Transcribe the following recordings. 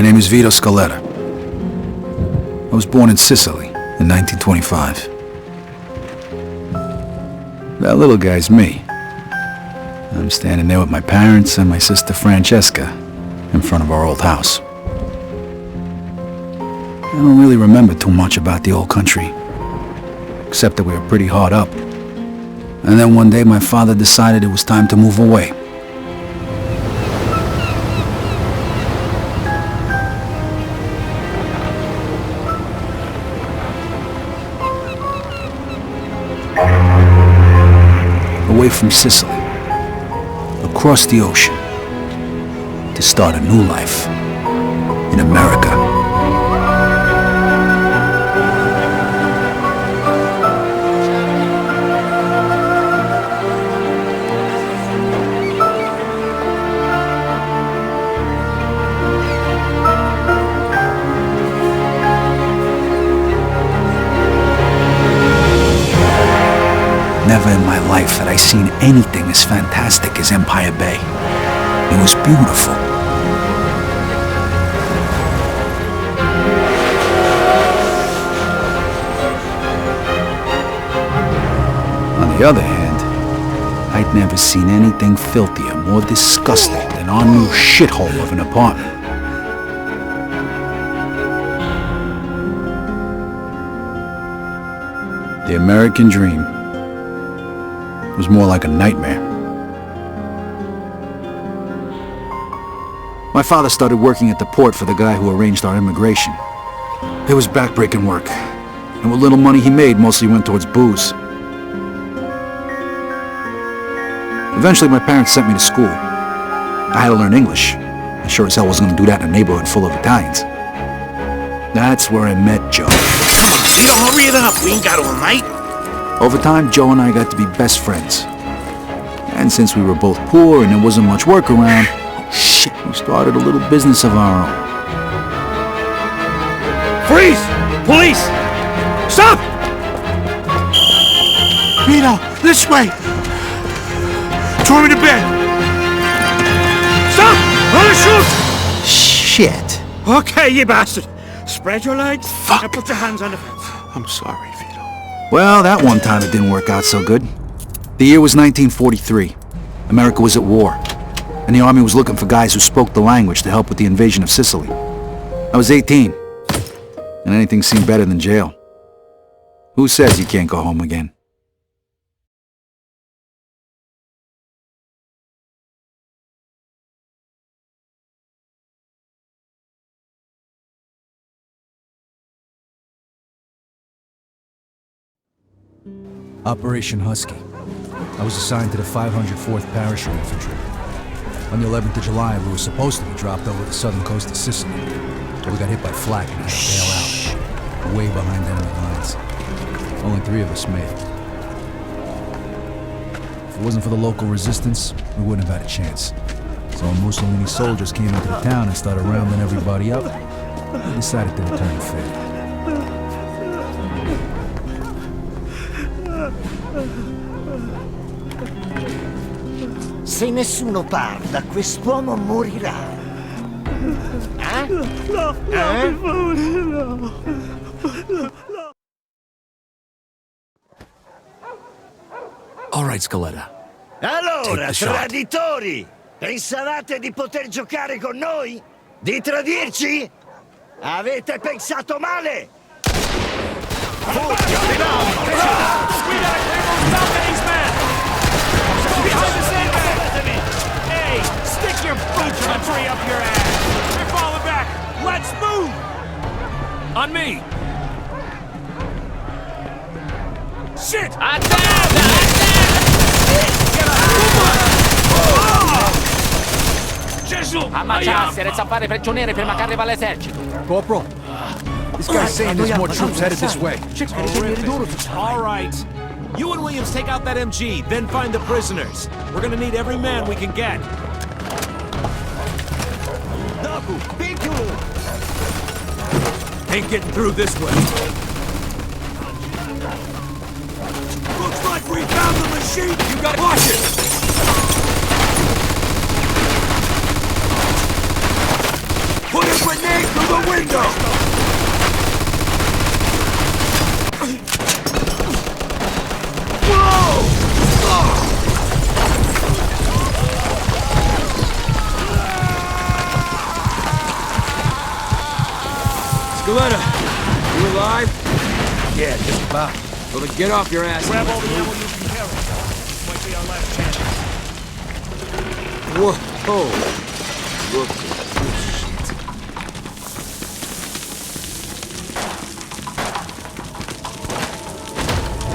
My name is Vito Scaletta. I was born in Sicily in 1925. That little guy's me. I'm standing there with my parents and my sister Francesca in front of our old house. I don't really remember too much about the old country, except that we were pretty hard up. And then one day my father decided it was time to move away. Away from Sicily, across the ocean, to start a new life in America. Never in my life had I seen anything as fantastic as Empire Bay. It was beautiful. On the other hand, I'd never seen anything filthier, more disgusting than our new shithole of an apartment. The American dream was more like a nightmare. My father started working at the port for the guy who arranged our immigration. It was backbreaking work, and what little money he made mostly went towards booze. Eventually, my parents sent me to school. I had to learn English. I sure as hell wasn't going to do that in a neighborhood full of Italians. That's where I met Joe. Vito, hurry it up. We ain't got all night. Over time, Joe and I got to be best friends. And since we were both poor and there wasn't much work around, we started a little business of our own. Freeze! Police! Stop! Vito, this way! Throw me to bed! Stop! I'm gonna shoot! Shit. Okay, you bastard. Spread your legs. Fuck. Now put your hands on the fence. I'm sorry, Vito. Well, that one time it didn't work out so good. The year was 1943. America was at war, and the army was looking for guys who spoke the language to help with the invasion of Sicily. I was 18, and anything seemed better than jail. Who says you can't go home again? Operation Husky. I was assigned to the 504th Parachute Infantry. On the 11th of July, we were supposed to be dropped over the southern coast of Sicily. But we got hit by flak and had to bail out, way behind enemy lines. Only 3 of us made it. If it wasn't for the local resistance, we wouldn't have had a chance. So when Mussolini's soldiers came into the town and started rounding everybody up, we decided to return the favor. Se nessuno parla, quest'uomo morirà. Eh? No, per favore, no. All right, Scaletta. Allora, the shot. traditori! Pensavate di poter giocare con noi? Di tradirci? Avete pensato male! Fuggi, Behind the sandbag! Hey, stick your country up your ass! You're falling back! Let's move! On me! Shit! Gesù! Ammacciarsi, resta a fare prigionieri prima che arriva l'esercito. Corporal, this guy's saying there's more troops headed this way. All right. You and Williams take out that MG, then find the prisoners. We're gonna need every man we can get. Ain't getting through this way. Looks like we found the machine! You gotta watch it! Put a grenade Scaletta, you alive? Yeah, just about. Well, then get off your ass. Grab all the ammo you can carry. This might be our last chance. Whoa. Look at this shit.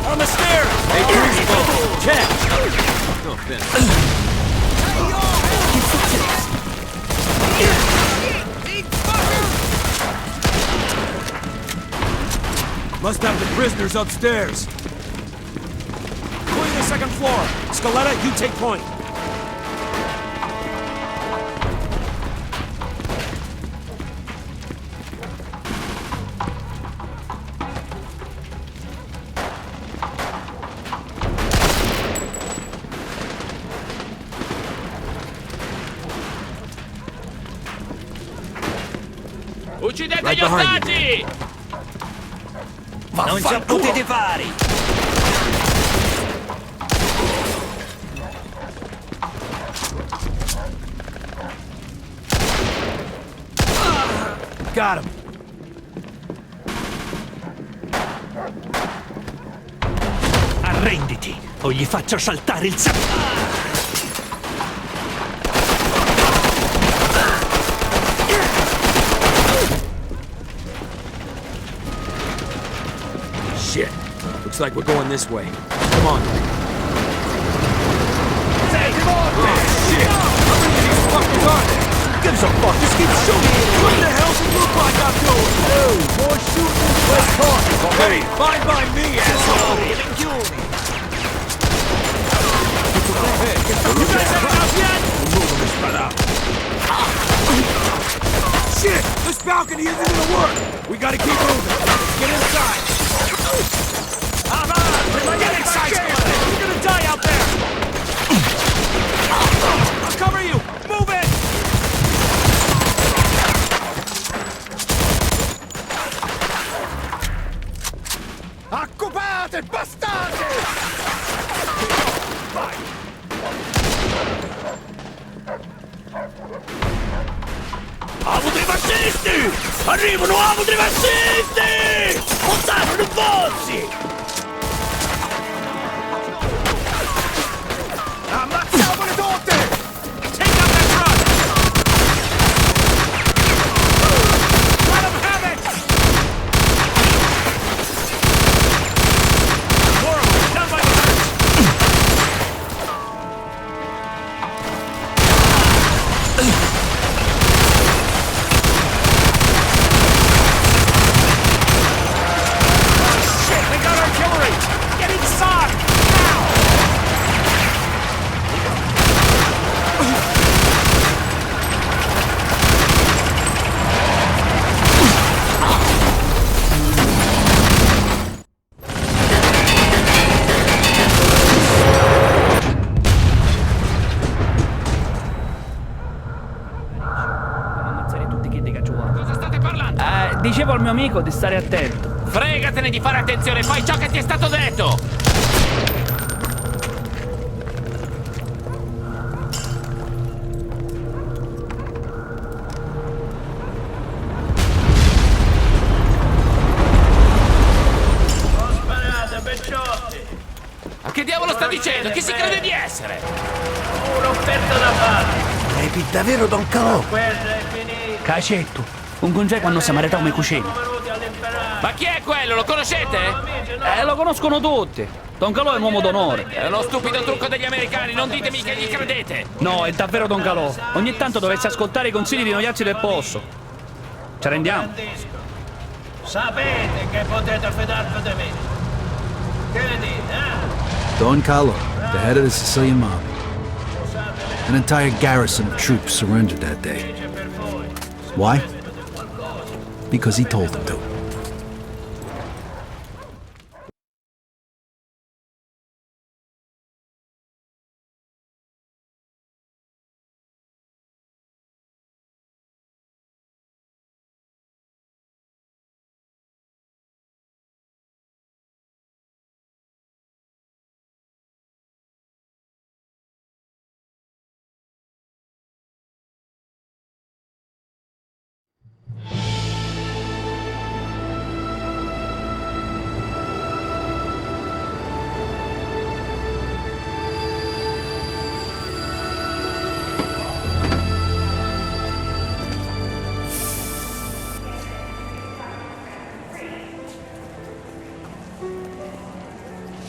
On the stairs! Hey, Greaseball! Check! No offense. Must have the prisoners upstairs. Going to the second floor. Scaletta, you take point. Uccidete Right gli behind ostaggi! Non ci potete fare! Got him. Arrenditi o gli faccio saltare il sangue! Shit. Looks like we're going this way. Come on. Hey, come on! Oh, shit! How many of these fuckers are there? Gives a fuck. Just keep shooting. What the hell's it look like I'm doing? Dude, more shooting, less talking. Hey, fine by me, asshole! You guys had enough yet? Shit! This balcony isn't gonna work! We gotta keep moving. Get inside! Get inside, Scaletta! You're gonna die out there! I'll cover you! Move it! Occupate, bastardi! Amo dei fascisti! Arrivano amo dei fascisti! Montano i bozzi! Ammazziamole tutte! Take out that truck! Let him have it! More of them, down by the bridge! Shit, they got artillery! Get inside! Now! Ammazzare tutti quelli che giocano. Cosa state parlando? Dicevo al mio amico di stare attento. Fregatene di fare attenzione, fai ciò che ti è stato detto! Ma che diavolo sta dicendo? Chi si crede di essere? Devi davvero Don Calò? Cacetto, un congeco quando siamo arretato come cucina. Ma chi è quello? Lo conoscete? Lo conoscono tutti. Don Calò è un uomo d'onore. È uno stupido trucco degli americani, non ditemi che gli credete! No, è davvero Don Calò. Ogni tanto dovresti ascoltare i consigli di noiazzi del posto. Ci rendiamo? Sapete che potete fidarvi di me. Che ne dite, eh? Don Carlo, the head of the Sicilian mob. An entire garrison of troops surrendered that day. Why? Because he told them to.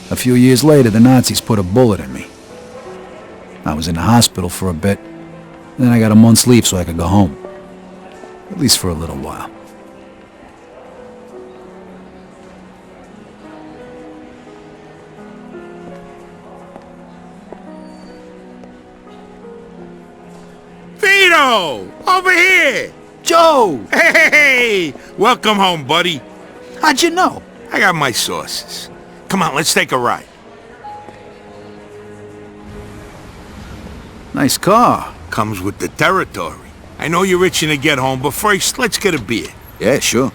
A few years later, the Nazis put a bullet in me. I was in the hospital for a bit. Then I got a month's leave so I could go home. At least for a little while. Vito! Over here! Joe! Hey! Welcome home, buddy. How'd you know? I got my sources. Come on, let's take a ride. Nice car. Comes with the territory. I know you're itching to get home, but first, let's get a beer. Yeah, sure.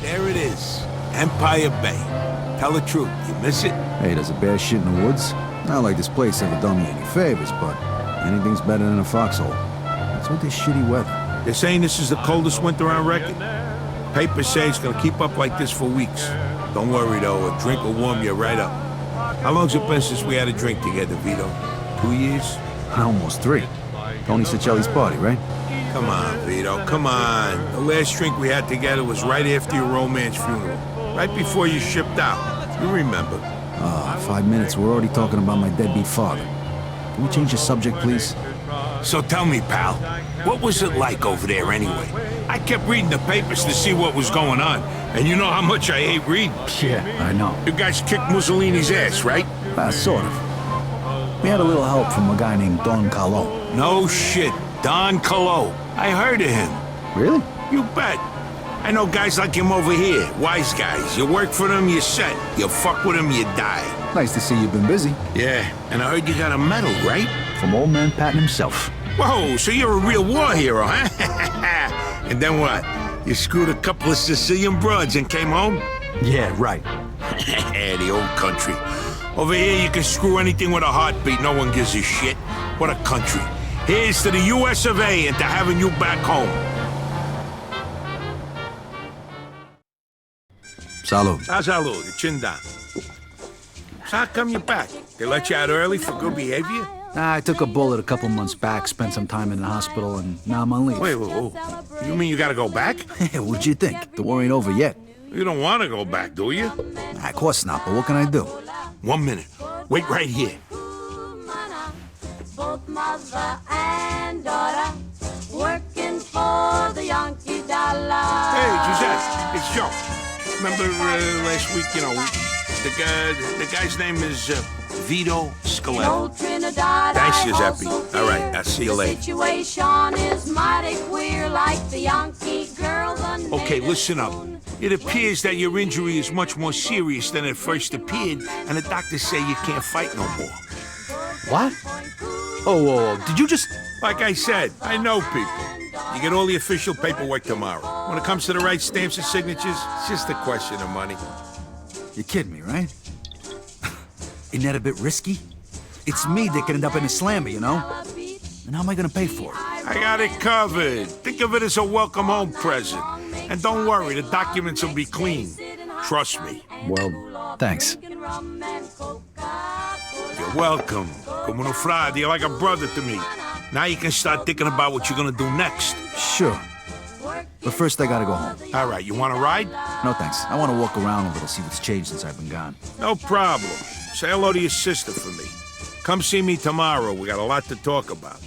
There it is. Empire Bay. Tell the truth, you miss it? Hey, there's a bear shit in the woods. Not like this place ever done me any favors, but anything's better than a foxhole. What's with this shitty weather? They're saying this is the coldest winter on record. Papers say it's gonna keep up like this for weeks. Don't worry though, a drink will warm you right up. How long's it been since we had a drink together, Vito? 2 years? Almost 3. Tony Cicelli's party, right? Come on, Vito, come on. The last drink we had together was right after your romance funeral. Right before you shipped out. You remember. 5 minutes, we're already talking about my deadbeat father. Can we change the subject, please? So tell me, pal, what was it like over there anyway? I kept reading the papers to see what was going on, and you know how much I hate reading. Yeah, I know. You guys kicked Mussolini's ass, right? Sort of. We had a little help from a guy named Don Carlo. No shit, Don Carlo. I heard of him. Really? You bet. I know guys like him over here, wise guys. You work for them, you're set. You fuck with them, you die. Nice to see you've been busy. Yeah, and I heard you got a medal, right? From old man Patton himself. Whoa, so you're a real war hero, huh? And then what? You screwed a couple of Sicilian broads and came home? Yeah, right. The old country. Over here, you can screw anything with a heartbeat. No one gives a shit. What a country. Here's to the US of A and to having you back home. Salud. Salud, chin down. So how come you're back? They let you out early for good behavior? I took a bullet a couple months back, spent some time in the hospital, and now I'm on leave. Wait. You mean you gotta go back? What'd you think? The war ain't over yet. You don't want to go back, do you? Of course not, but what can I do? 1 minute. Wait right here. Both mother and daughter working for the Yankee dollar. Hey, Giuseppe, it's Joe. Remember last week, you know, the guy's name is Vito Scaletta. Thanks, Giuseppe. All right, I'll see you later. Situation is mighty queer, like the Yankee girl. Okay, listen up. It appears that your injury is much more serious than it first appeared, and the doctors say you can't fight no more. What? Oh, did you just... Like I said, I know people. You get all the official paperwork tomorrow. When it comes to the right stamps and signatures, it's just a question of money. You're kidding me, right? Isn't that a bit risky? It's me that could end up in a slammer, you know? And how am I gonna pay for it? I got it covered. Think of it as a welcome home present. And don't worry, the documents will be clean. Trust me. Well, thanks. You're welcome. Como no frade, you're like a brother to me. Now you can start thinking about what you're gonna do next. Sure. But first I gotta go home. All right, you wanna ride? No thanks. I wanna walk around a little, see what's changed since I've been gone. No problem. Say hello to your sister for me. Come see me tomorrow. We got a lot to talk about.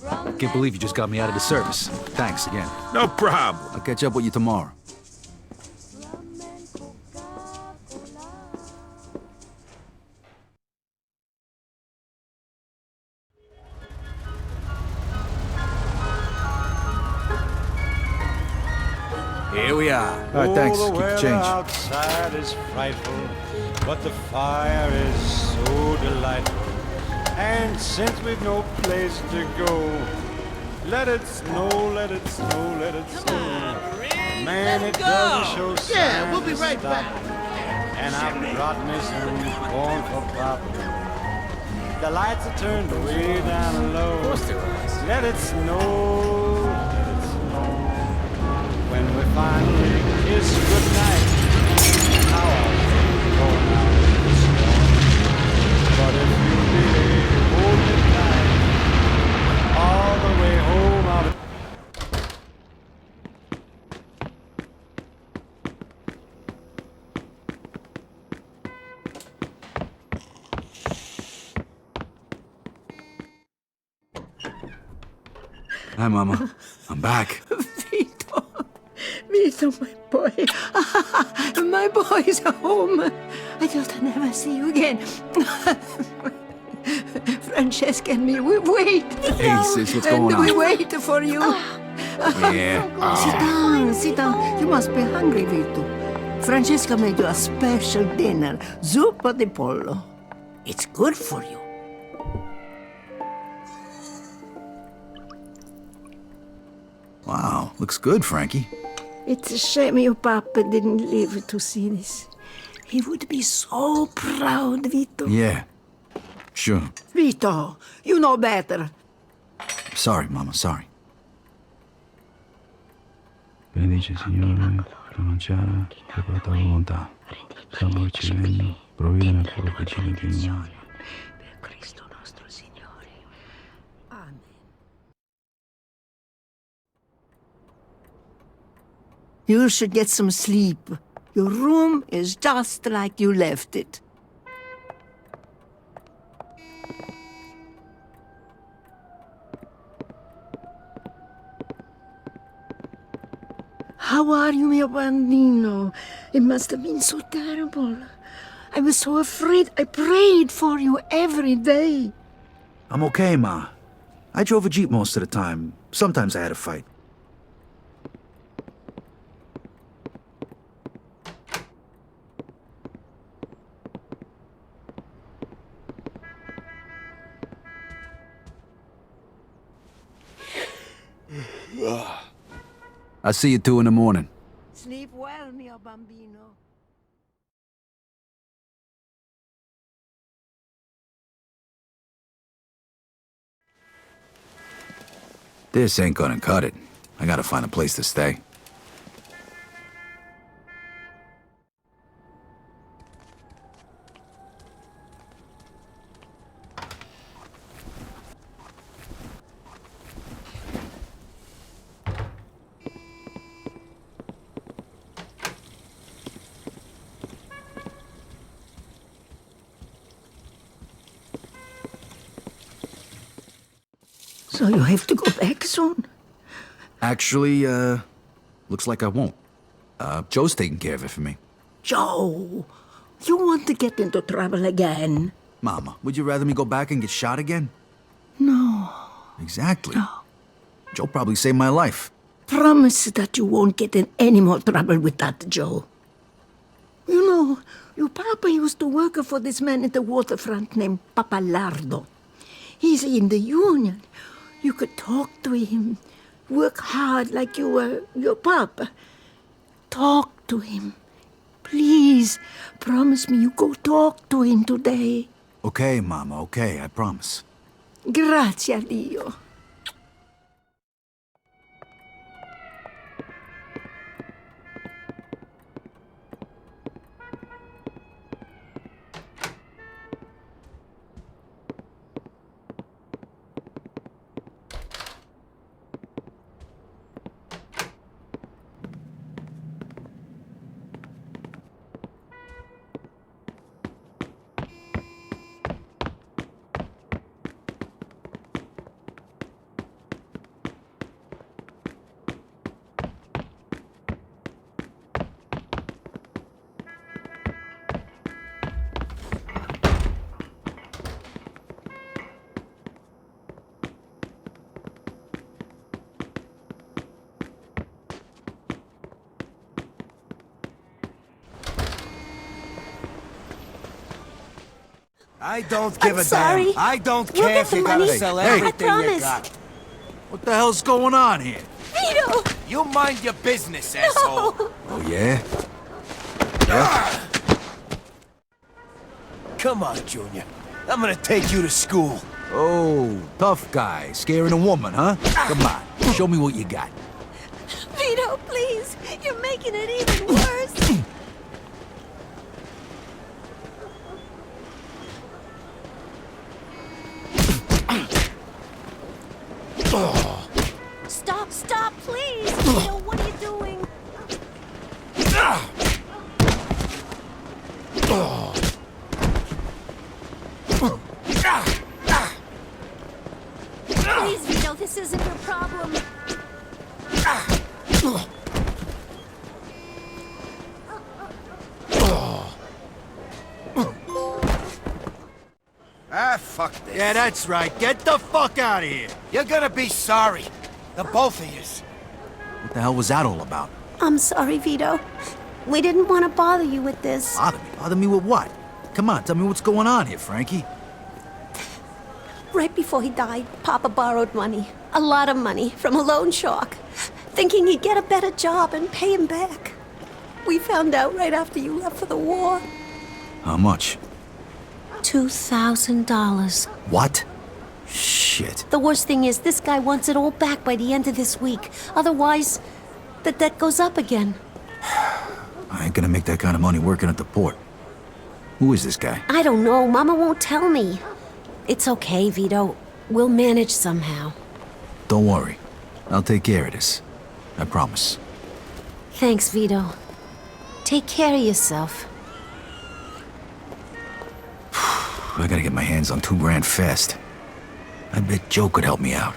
I can't believe you just got me out of the service. Thanks again. No problem. I'll catch up with you tomorrow. Here we are. All right, thanks. Keep the change. Outside is frightful, but the fire is so delightful. And since we've no place to go, let it snow, let it snow, let it snow. Man, it doesn't show signs. Yeah, we'll be right back. And I've brought me some corn for pop. The lights are turned way down low. Let it snow, let it snow. When we finally kiss goodnight, how I'll go now in the storm. But if you really hold Hi, Mama. I'm back. Vito. Vito, my boy. My boy's home. I thought I'd never see you again. Francesca and me, we wait. Hey, sis, what's going And we on? wait for you. Yeah. Sit down. You must be hungry, Vito. Francesca made you a special dinner, zuppa di pollo. It's good for you. Wow, looks good, Frankie. It's a shame your papa didn't live to see this. He would be so proud, Vito. Yeah, sure. Vito, you know better. Sorry, Mama, sorry. Benedice, Signore, la mangiare, per tua volontà. Salvaci regno, provvede nel cuore piccino di noi. Per Cristo nostro Signore. Amen. You should get some sleep. Your room is just like you left it. How are you, mio bambino? It must have been so terrible. I was so afraid. I prayed for you every day. I'm okay, Ma. I drove a Jeep most of the time. Sometimes I had a fight. I'll see you 2 in the morning. Sleep well, mio bambino. This ain't gonna cut it. I gotta find a place to stay. So you have to go back soon? Actually, looks like I won't. Joe's taking care of it for me. Joe, you want to get into trouble again? Mama, would you rather me go back and get shot again? No. Exactly. No. Joe probably saved my life. Promise that you won't get in any more trouble with that, Joe. You know, your papa used to work for this man at the waterfront named Papalardo. He's in the union. You could talk to him. Work hard like you were your papa. Talk to him. Please, promise me you go talk to him today. Okay, Mama, okay, I promise. Grazie a Dio. I don't give I'm a sorry. damn. I don't We'll care get if the you gotta money. sell I everything you promise. got. What the hell's going on here? Vito! You mind your business, asshole. Oh, yeah? Come on, Junior. I'm gonna take you to school. Oh, tough guy. Scaring a woman, huh? Come on, show me what you got. Vito, please! You're making it even worse! Stop, please! Vito, what are you doing? Please, Vito, Vito, this isn't your problem. Ah, fuck this. Yeah, that's right. Get the fuck out of here. You're gonna be sorry. The both of yous. What the hell was that all about? I'm sorry, Vito. We didn't want to bother you with this. Bother me? Bother me with what? Come on, tell me what's going on here, Frankie. Right before he died, Papa borrowed money. A lot of money from a loan shark. Thinking he'd get a better job and pay him back. We found out right after you left for the war. How much? $2,000. What? Shit. The worst thing is, this guy wants it all back by the end of this week. Otherwise, the debt goes up again. I ain't gonna make that kind of money working at the port. Who is this guy? I don't know. Mama won't tell me. It's okay, Vito. We'll manage somehow. Don't worry. I'll take care of this. I promise. Thanks, Vito. Take care of yourself. I gotta get my hands on $2,000 fast. I bet Joe could help me out.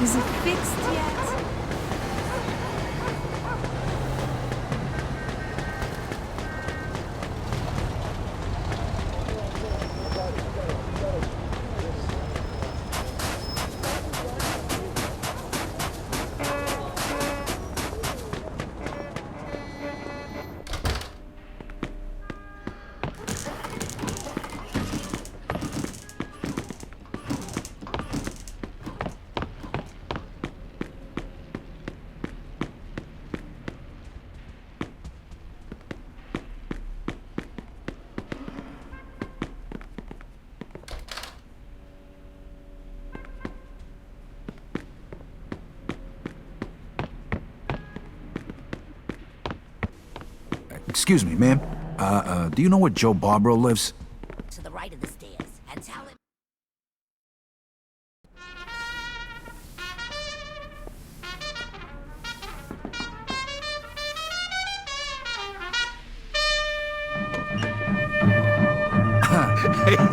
Is it fixed yet? Excuse me, ma'am. Do you know where Joe Barbaro lives? To the right of the stairs, and tell him.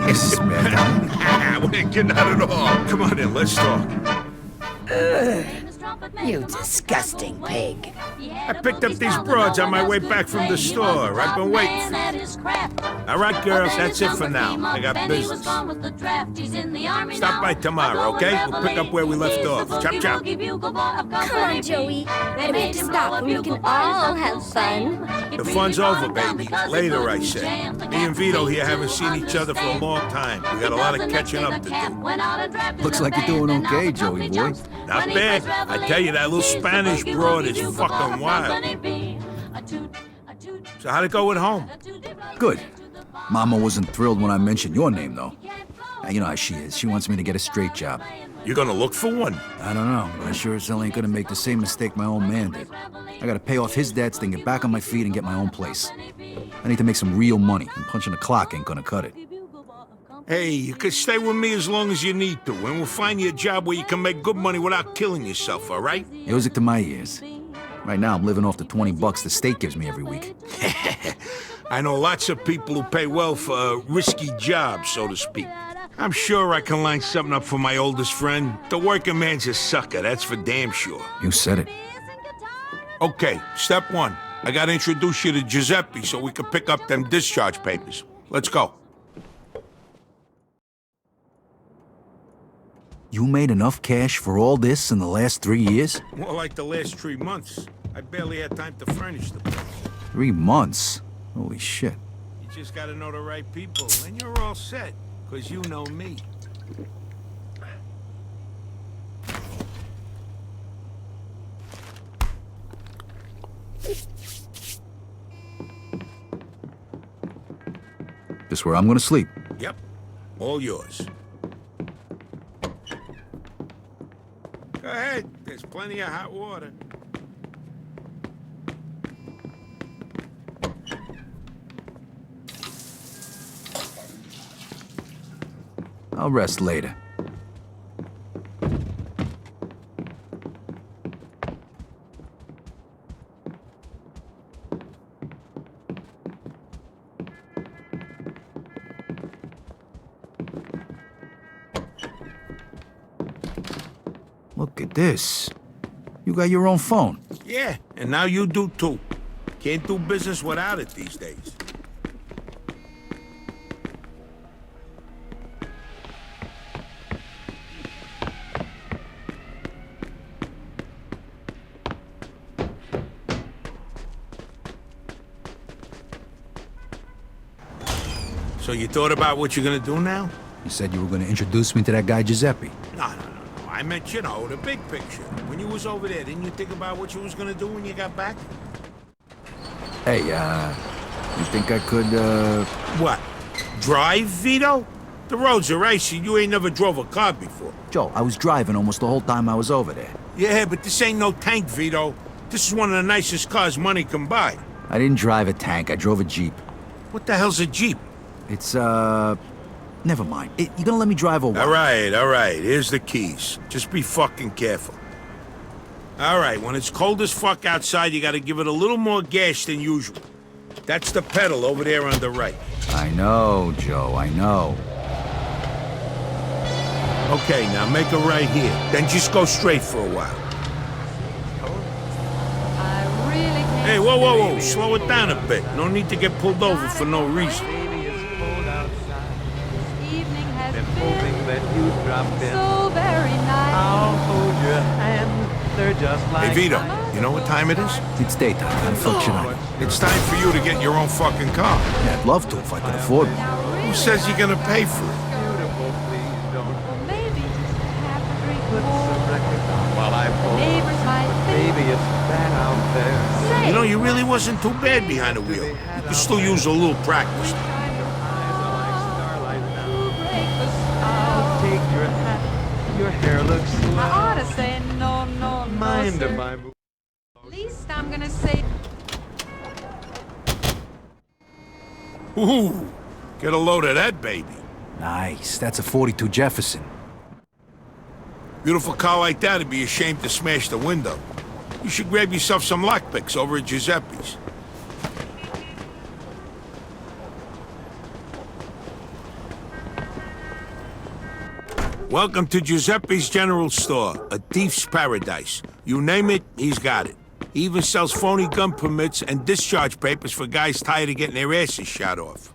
This is bad. We ain't getting out at all. Come on in, let's talk. You disgusting pig. I picked up these broads on my way back from the store. I've been waiting. All right, girls, that's it for now. I got business. Stop by tomorrow, okay? We'll pick up where we left off. Chop, chop. Come on, Joey. I need to stop and we can all have fun. The fun's over, baby. Later, I say. Me and Vito here haven't seen each other for a long time. We got a lot of catching up to do. Looks like you're doing okay, Joey boy. Not bad. I tell you, that little Spanish broad is fucking wild. So how'd it go at home? Good. Mama wasn't thrilled when I mentioned your name, though. You know how she is. She wants me to get a straight job. You're gonna look for one? I don't know, but I sure as hell ain't gonna make the same mistake my old man did. I gotta pay off his debts, then get back on my feet and get my own place. I need to make some real money, and punching the clock ain't gonna cut it. Hey, you can stay with me as long as you need to, and we'll find you a job where you can make good money without killing yourself, all right? Music to my ears. Right now, I'm living off the $20 the state gives me every week. I know lots of people who pay well for a risky job, so to speak. I'm sure I can line something up for my oldest friend. The working man's a sucker, that's for damn sure. You said it. Okay, step one. I gotta introduce you to Giuseppe so we can pick up them discharge papers. Let's go. You made enough cash for all this in the last 3 years? More like the last 3 months. I barely had time to furnish the place. 3 months? Holy shit. You just gotta know the right people, and you're all set, 'cause you know me. This where I'm gonna sleep. Yep, all yours. Go ahead, there's plenty of hot water. I'll rest later. Look at this. You got your own phone. Yeah, and now you do too. Can't do business without it these days. So you thought about what you're gonna do now? You said you were gonna introduce me to that guy Giuseppe. No. I meant, you know, the big picture. When you was over there, didn't you think about what you was gonna do when you got back? Hey, you think I could, What? Drive, Vito? The roads are icy. You ain't never drove a car before. Joe, I was driving almost the whole time I was over there. Yeah, but this ain't no tank, Vito. This is one of the nicest cars money can buy. I didn't drive a tank. I drove a Jeep. What the hell's a Jeep? It's, never mind. You gonna let me drive or what? All right. Here's the keys. Just be fucking careful. All right, when it's cold as fuck outside, you gotta give it a little more gas than usual. That's the pedal over there on the right. I know, Joe, I know. Okay, now make a right here. Then just go straight for a while. Hey, whoa. Slow it down a bit. No need to get pulled over for no reason. So very nice. I'll hold your hand. They're just like. Hey, Vito, you know what time it is? It's daytime. How the fuck should I? It's time for you to get your own fucking car. Yeah, I'd love to if I could afford it. Who says you're gonna pay for it? Beautiful, please don't. Maybe just have a drink Put more. some records on while I pull. Neighbors might think. Maybe it's bad out there. You know, you really wasn't too bad behind the wheel. You could still use a little practice. I'll take your hat. Your hair looks I swell. ought to say no, Mind sir. if I move? At least I'm gonna say Ooh, get a load of that, baby. Nice. That's a 42 Jefferson. Beautiful car like that would be ashamed to smash the window. You should grab yourself some lockpicks over at Giuseppe's. Welcome to Giuseppe's General Store, a thief's paradise. You name it, he's got it. He even sells phony gun permits and discharge papers for guys tired of getting their asses shot off.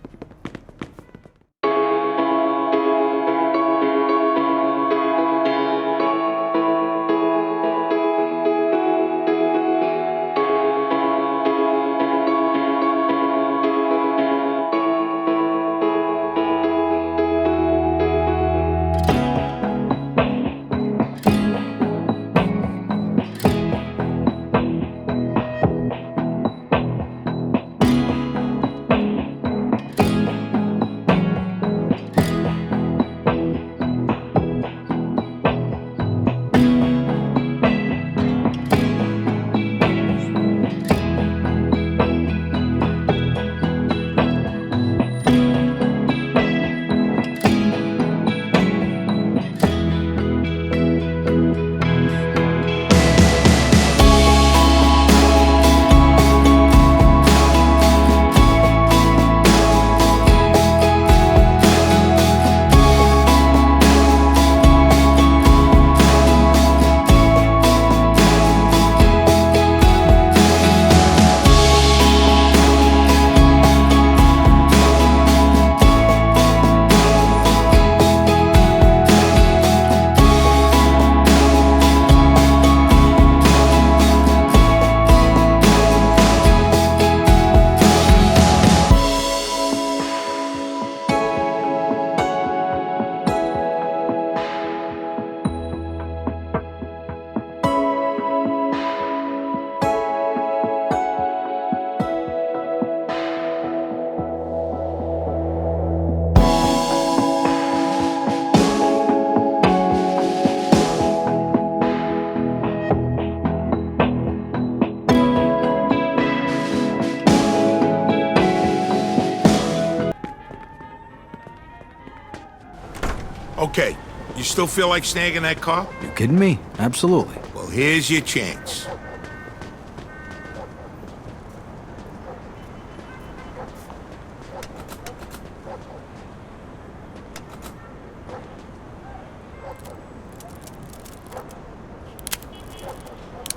Okay, you still feel like snagging that car? You kidding me? Absolutely. Well, here's your chance.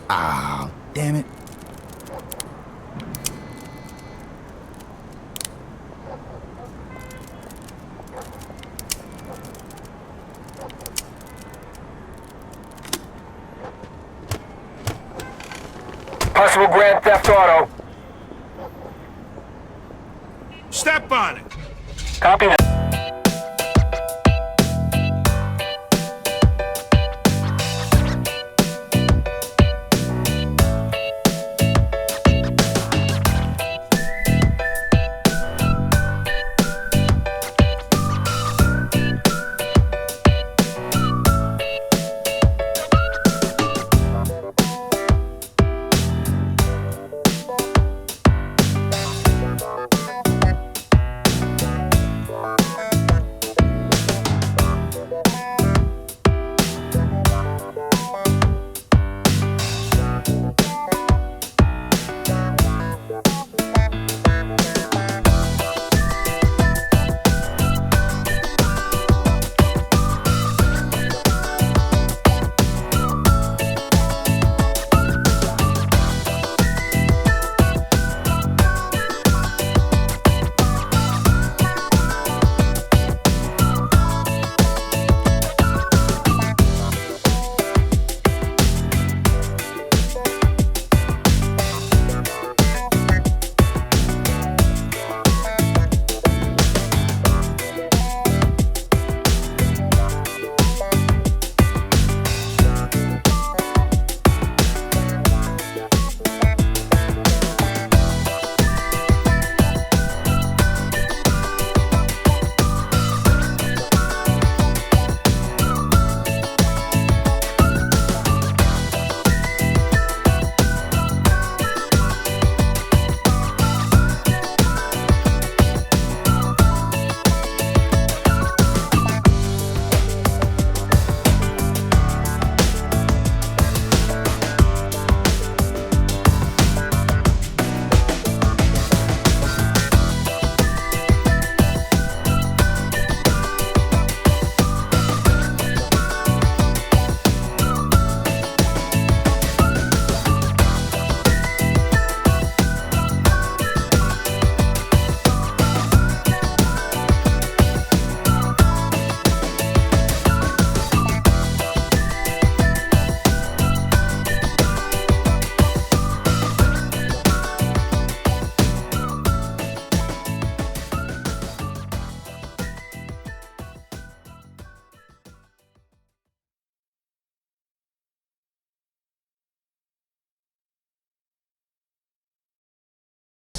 Ah, damn it. Possible Grand Theft Auto. Step on it. Copy that.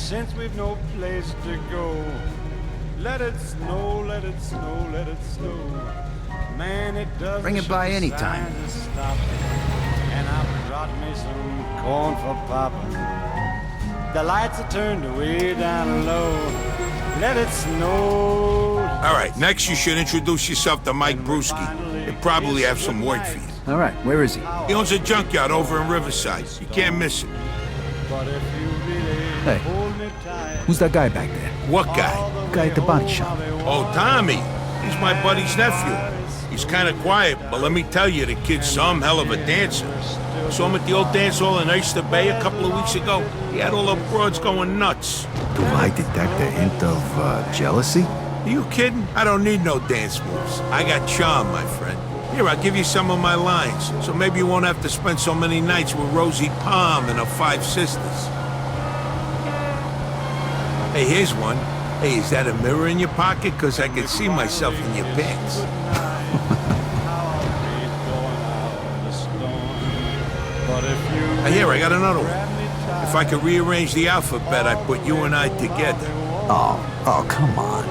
Since we've no place to go, let it snow, let it snow, let it snow. Man, it doesn't Bring it by any time. And I brought me some corn for Papa. The lights are turned way down low. Let it snow. All right, next you should introduce yourself to Mike Brewski. He'll probably have some work for you. All right, where is he? He owns a junkyard over in Riverside. You can't miss him. But if you really Hey, hold me tight, who's that guy back there? What guy? The guy at the body shop. Oh, Tommy. He's my buddy's nephew. He's kind of quiet, but let me tell you, the kid's some hell of a dancer. Saw him at the old dance hall in Oyster Bay a couple of weeks ago. He had all the broads going nuts. Do I detect a hint of jealousy? Are you kidding? I don't need no dance moves. I got charm, my friend. Here, I'll give you some of my lines, so maybe you won't have to spend so many nights with Rosie Palm and her 5 sisters. Hey, here's one. Hey, is that a mirror in your pocket? Because I can see myself in your pants. Here, I got another one. If I could rearrange the alphabet, I'd put you and I together. Oh, come on.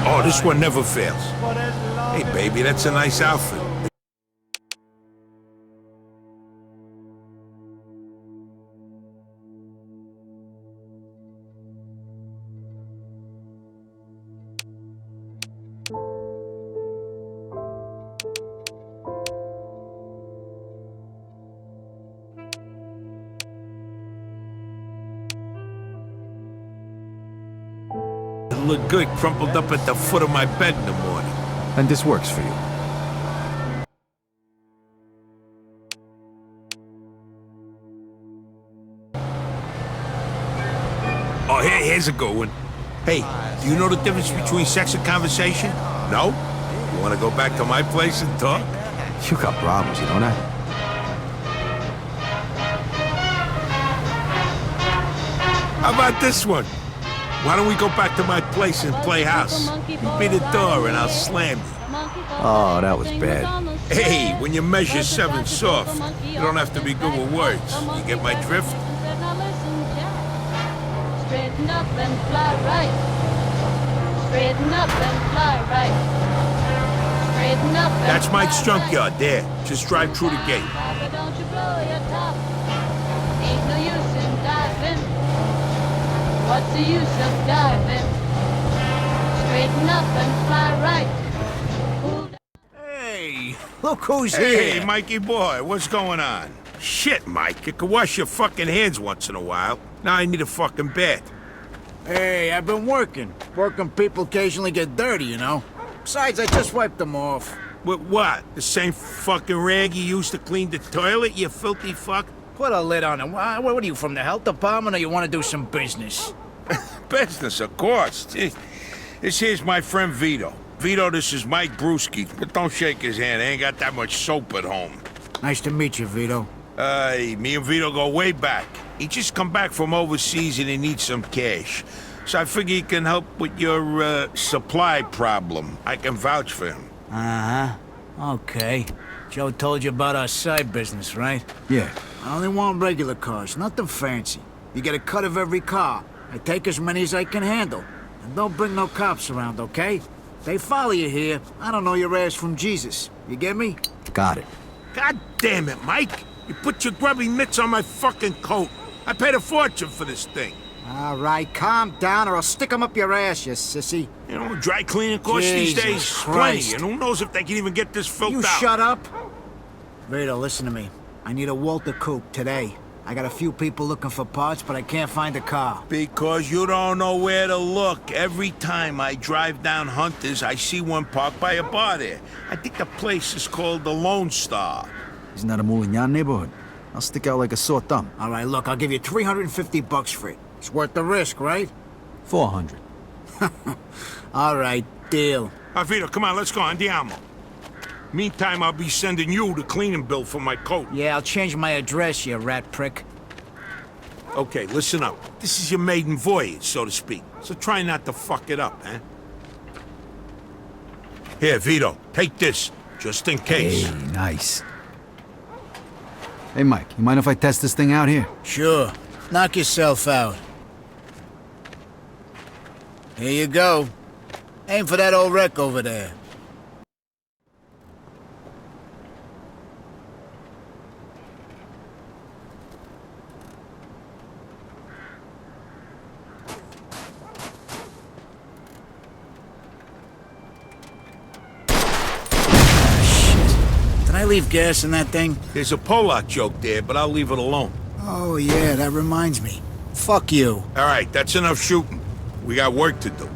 Oh, this one never fails. Hey, baby, that's a nice outfit. look good crumpled up at the foot of my bed in the morning. And this works for you. Oh, here's a good one. Hey, do you know the difference between sex and conversation? No? You want to go back to my place and talk? You got problems, you know that? How about this one? Why don't we go back to my place and play house? You beat the door and I'll slam you. Oh, that was bad. Hey, when you measure 7 soft, you don't have to be good with words. You get my drift? Straighten up and fly right. Straighten up and fly right. Straighten up and That's Mike's fly junkyard there. Just drive through the gate. right. Don't you blow your top. Ain't no use in diving. What's the use of diving? Straighten up and fly right. Hey, look who's Hey, here. Mikey boy, what's going on? Shit, Mike, you can wash your fucking hands once in a while. Now I need a fucking bed. Hey, I've been working. Working people occasionally get dirty, you know? Besides, I just wiped them off. With what? The same fucking rag you used to clean the toilet, you filthy fuck? Put a lid on them. What are you, from the health department, or you want to do some business? Business, of course. This here's my friend Vito. Vito, this is Mike Brewski, but don't shake his hand. I ain't got that much soap at home. Nice to meet you, Vito. Me and Vito go way back. He just come back from overseas and he needs some cash. So I figure he can help with your, supply problem. I can vouch for him. Uh-huh. Okay. Joe told you about our side business, right? Yeah. I only want regular cars, nothing fancy. You get a cut of every car. I take as many as I can handle. And don't bring no cops around, okay? They follow you here. I don't know your ass from Jesus. You get me? Got it. God damn it, Mike! You put your grubby mitts on my fucking coat. I paid a fortune for this thing. All right, calm down or I'll stick 'em up your ass, you sissy. You know, dry cleaning costs these Jesus days Christ. plenty, and who knows if they can even get this filled You out. shut up. Vito, listen to me. I need a Walter Coupe today. I got a few people looking for parts, but I can't find a car. Because you don't know where to look. Every time I drive down Hunter's, I see one parked by a bar there. I think the place is called the Lone Star. Isn't that a Moulignan neighborhood? I'll stick out like a sore thumb. All right, look, I'll give you $350 for it. It's worth the risk, right? 400. All right, deal. Vito, come on, let's go. Andiamo. Meantime, I'll be sending you the cleaning bill for my coat. Yeah, I'll change my address, you rat prick. Okay, listen up. This is your maiden voyage, so to speak. So try not to fuck it up, eh? Here, Vito, take this, just in case. Hey, nice. Hey, Mike, you mind if I test this thing out here? Sure. Knock yourself out. Here you go. Aim for that old wreck over there. Did I leave gas in that thing? There's a Polak joke there, but I'll leave it alone. Oh, yeah, that reminds me. Fuck you. All right, that's enough shooting. We got work to do.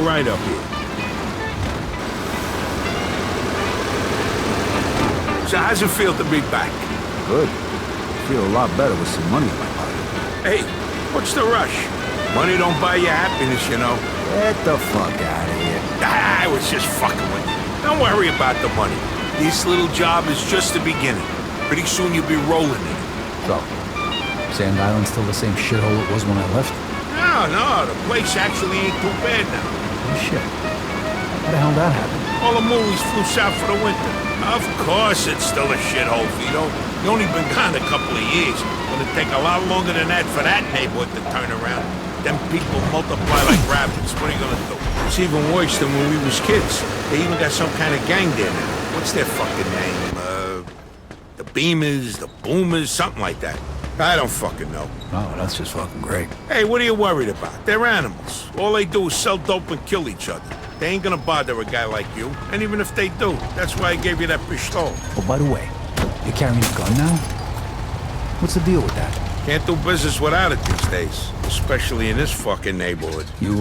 Right up here. So how's it feel to be back? Good. I feel a lot better with some money in my pocket. Hey, What's the rush? Money don't buy you happiness, you know. Get the fuck out of here. I was just fucking with you. Don't worry about the money. This little job is just the beginning. Pretty soon you'll be rolling in it. So, Sand Island's still the same shithole it was when I left? No, the place actually ain't too bad now. Oh, shit. How the hell did that happen? All the movies flew south for the winter. Of course it's still a shithole, Vito. You only been gone a couple of years. It'll take a lot longer than that for that neighborhood to turn around. Them people multiply like rabbits. What are you gonna do? It's even worse than when we was kids. They even got some kind of gang there now. What's their fucking name? The Beamers, the Boomers, something like that. I don't fucking know. Oh, that's just fucking great. Hey, what are you worried about? They're animals. All they do is sell dope and kill each other. They ain't gonna bother a guy like you. And even if they do, that's why I gave you that pistol. Oh, by the way, you're carrying a gun now? What's the deal with that? Can't do business without it these days. Especially in this fucking neighborhood. You...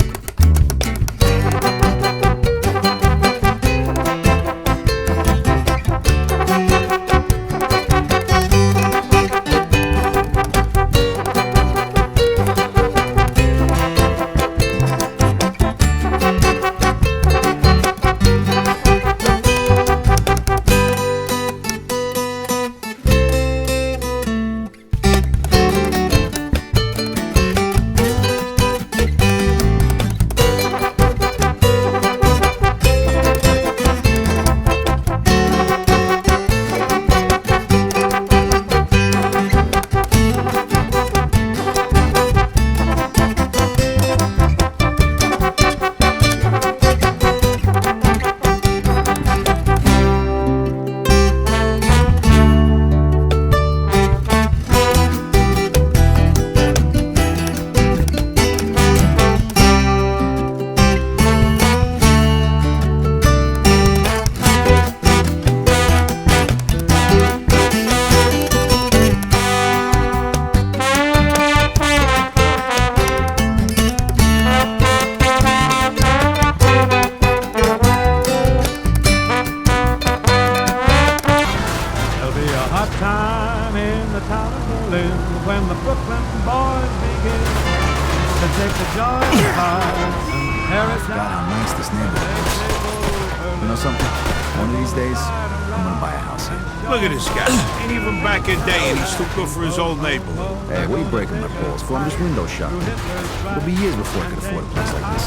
For his old neighborhood. Hey, what are you breaking my balls for? I'm just window shopping. It'll be years before I can afford a place like this.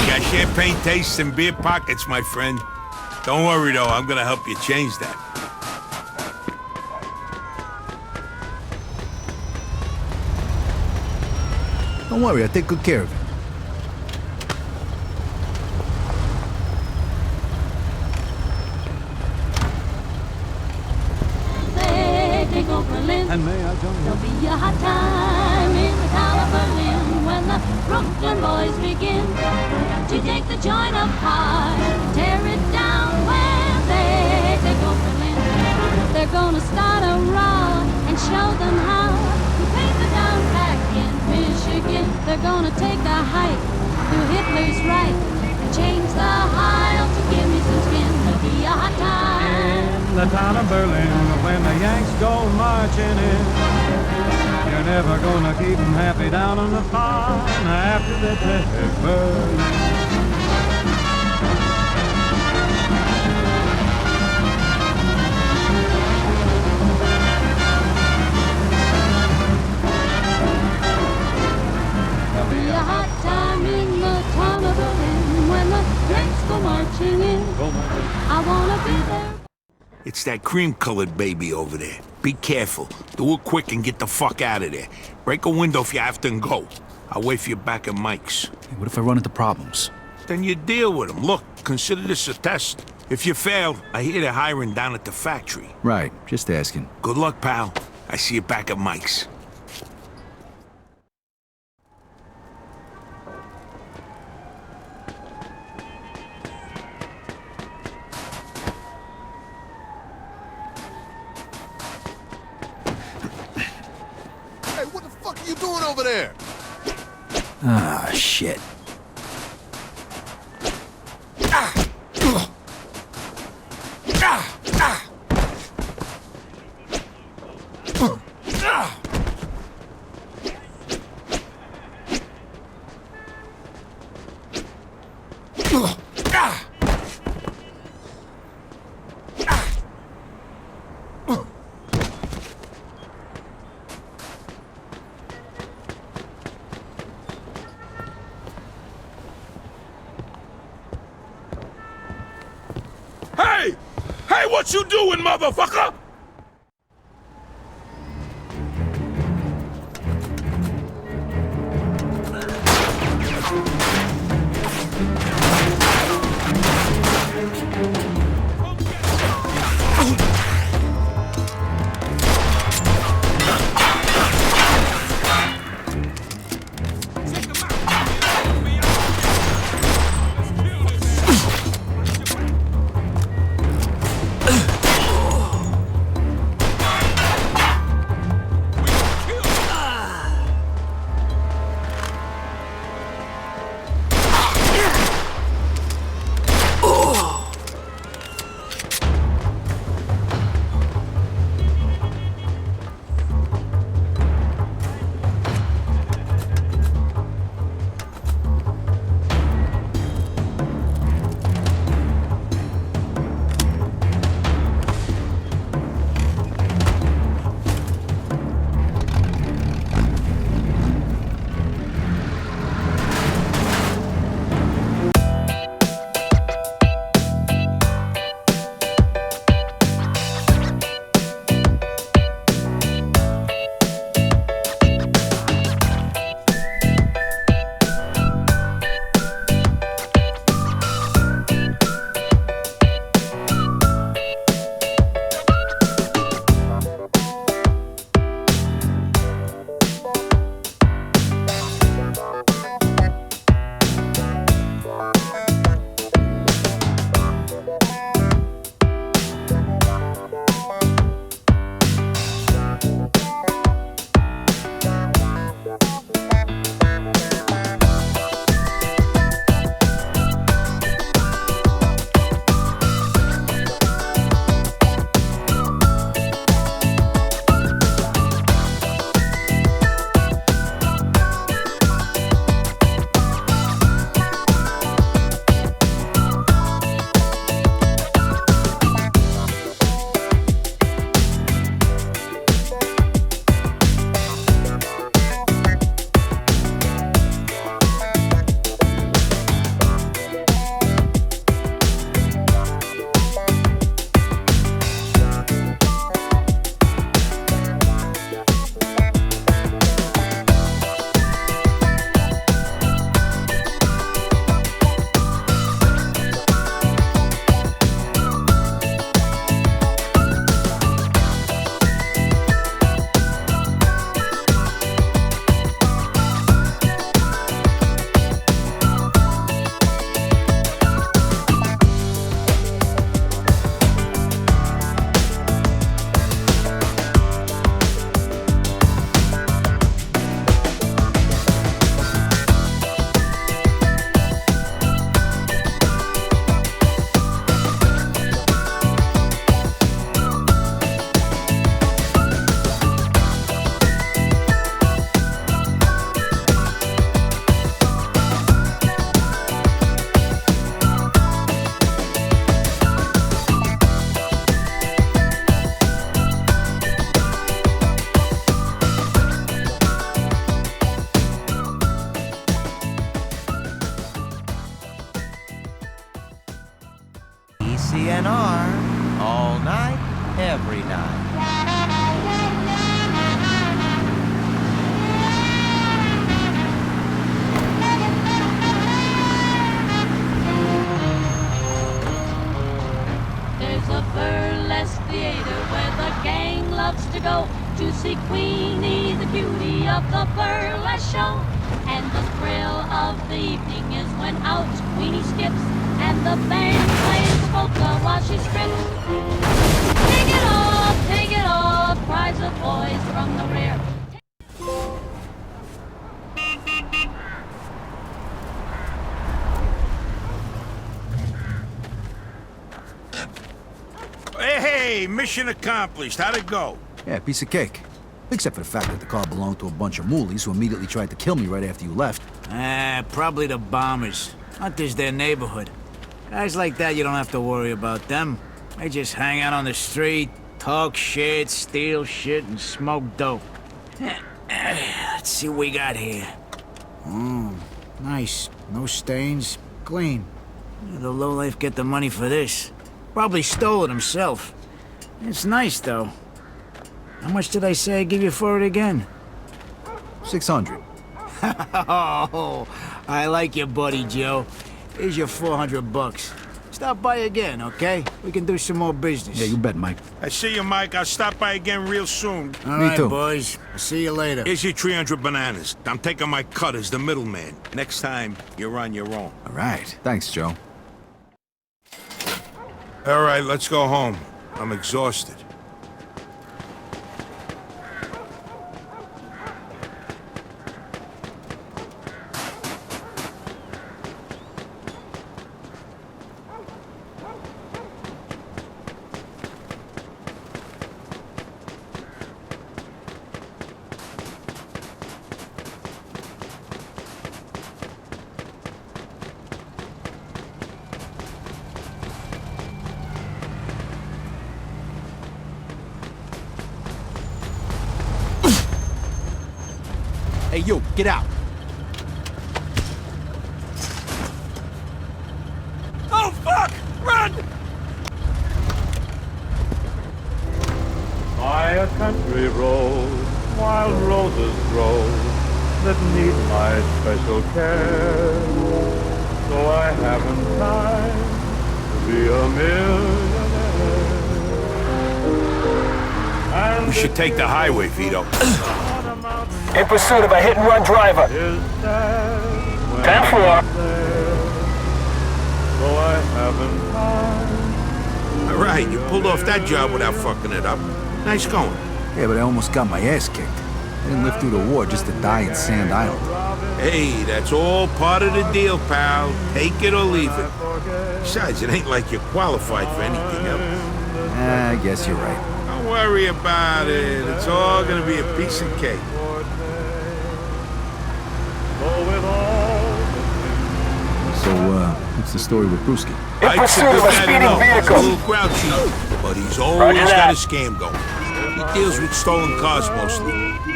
You got champagne tastes and beer pockets, my friend. Don't worry, though. I'm gonna help you change that. Don't worry, I take good care of it. And may I join you? There'll be a hot time in the town of Berlin when the Brooklyn boys begin to take the joint up high, tear it down when they take over Berlin. They're gonna start a row and show them how to paint the down back in Michigan. They're gonna take the hike through Hitler's right and change the high to give me some skin. There'll be a hot time in the town of Berlin when the Yanks go marching in. You're never gonna keep them happy down on the farm after they take Berlin. There'll be a hot time in the town of Berlin when the Yanks go marching in. I wanna be there. It's that cream-colored baby over there. Be careful. Do it quick and get the fuck out of there. Break a window if you have to and go. I'll wait for you back at Mike's. Hey, what if I run into problems? Then you deal with them. Look, consider this a test. If you fail, I hear they're hiring down at the factory. Right, just asking. Good luck, pal. I see you back at Mike's. Over there. Ah, shit. Hey! Hey, what you doing, motherfucker? CNR, all night, every night. There's a burlesque theater where the gang loves to go to see Queenie, the beauty of the burlesque show. And the thrill of the evening is when out Queenie skips and the band plays the polka while she strips. Take it off, cries a voice from the rear. Hey, mission accomplished. How'd it go? Yeah, piece of cake. Except for the fact that the car belonged to a bunch of moolies who immediately tried to kill me right after you left. Probably the bombers. Hunter's their neighborhood. Guys like that, you don't have to worry about them. They just hang out on the street, talk shit, steal shit, and smoke dope. Let's see what we got here. Nice. No stains. Clean. Where did the lowlife get the money for this? Probably stole it himself. It's nice, though. How much did I say I'd give you for it again? 600. Oh, I like your buddy, Joe. Here's your 400 bucks. Stop by again, okay? We can do some more business. Yeah, you bet, Mike. I see you, Mike. I'll stop by again real soon. All right, boys. I'll see you later. Here's your 300 bananas. I'm taking my cut as the middleman. Next time, you're on your own. All right. Thanks, Joe. All right, let's go home. I'm exhausted. Hey, you, get out. Oh, fuck! Run! By a country road, wild roses grow that need my special care. So I haven't time to be a millionaire. We should take the highway, Vito. In pursuit of a hit-and-run driver. 10-4. So I haven't time. All right, you pulled off that job without fucking it up. Nice going. Yeah, but I almost got my ass kicked. I didn't live through the war just to die in Sand Island. Hey, that's all part of the deal, pal. Take it or leave it. Besides, it ain't like you're qualified for anything else. I guess you're right. Don't worry about it. It's all gonna be a piece of cake. So, what's the story with Brewski? In pursuit of a speeding vehicle. A little grouchy, but he's always got a scam going. He deals with stolen cars mostly.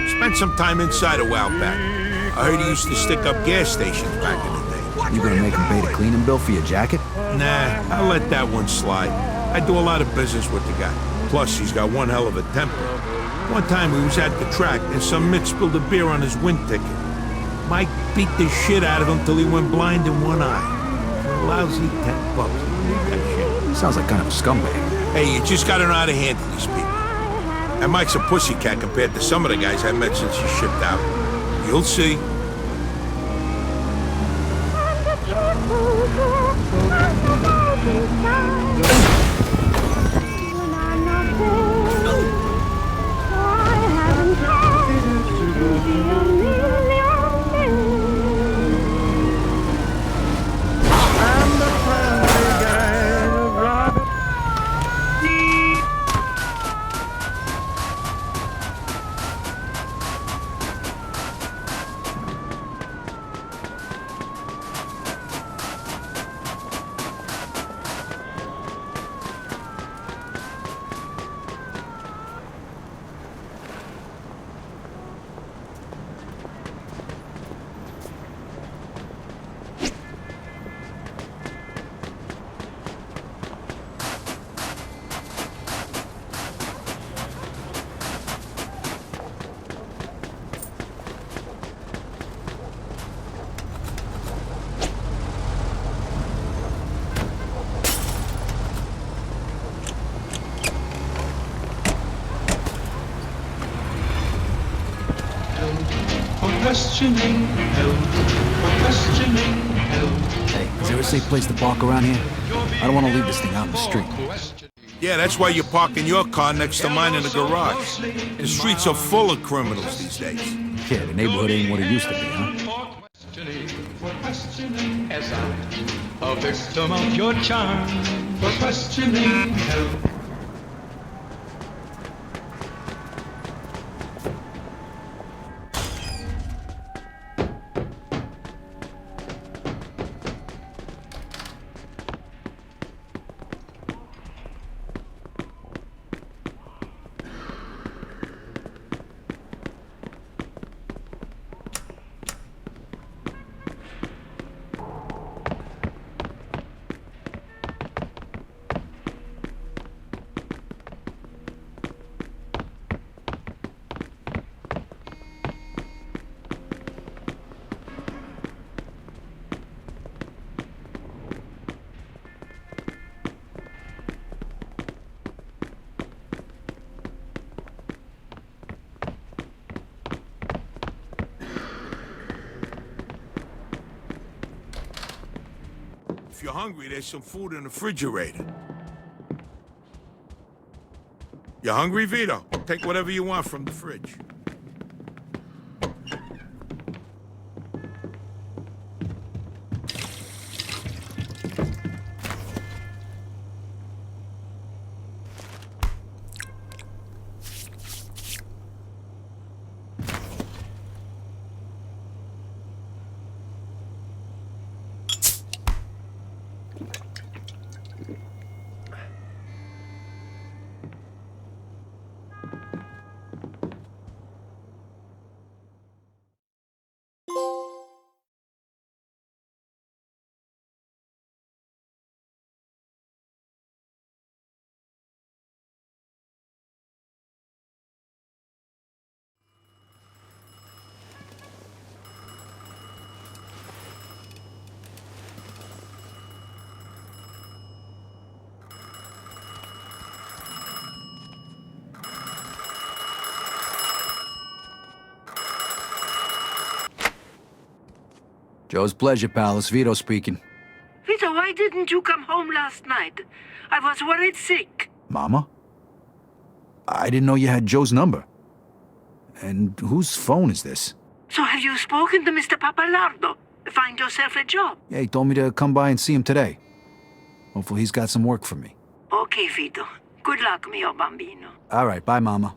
Spent some time inside a while back. I heard he used to stick up gas stations back in the day. You gonna make him pay the cleaning bill for your jacket? Nah, I'll let that one slide. I do a lot of business with the guy. Plus, he's got one hell of a temper. One time we was at the track and some mick spilled a beer on his wind ticket. Mike beat the shit out of him till he went blind in one eye. For a lousy $10. Sounds like kind of a scumbag. Hey, you just gotta know how to handle these people. And Mike's a pussycat compared to some of the guys I met since he shipped out. You'll see. Questioning help, questioning help. Hey, is there a safe place to park around here? I don't want to leave this thing out in the street. Yeah, that's why you're parking your car next to mine in the garage. The streets are full of criminals these days. Yeah, the neighborhood ain't what it used to be, huh? For questioning as I'm a victim of your charm. For questioning help. If you're hungry, there's some food in the refrigerator. You hungry, Vito? Take whatever you want from the fridge. Joe's Pleasure Palace, Vito speaking. Vito, why didn't you come home last night? I was worried sick. Mama? I didn't know you had Joe's number. And whose phone is this? So have you spoken to Mr. Papalardo? Find yourself a job. Yeah, he told me to come by and see him today. Hopefully he's got some work for me. Okay, Vito. Good luck, mio bambino. All right, bye, Mama.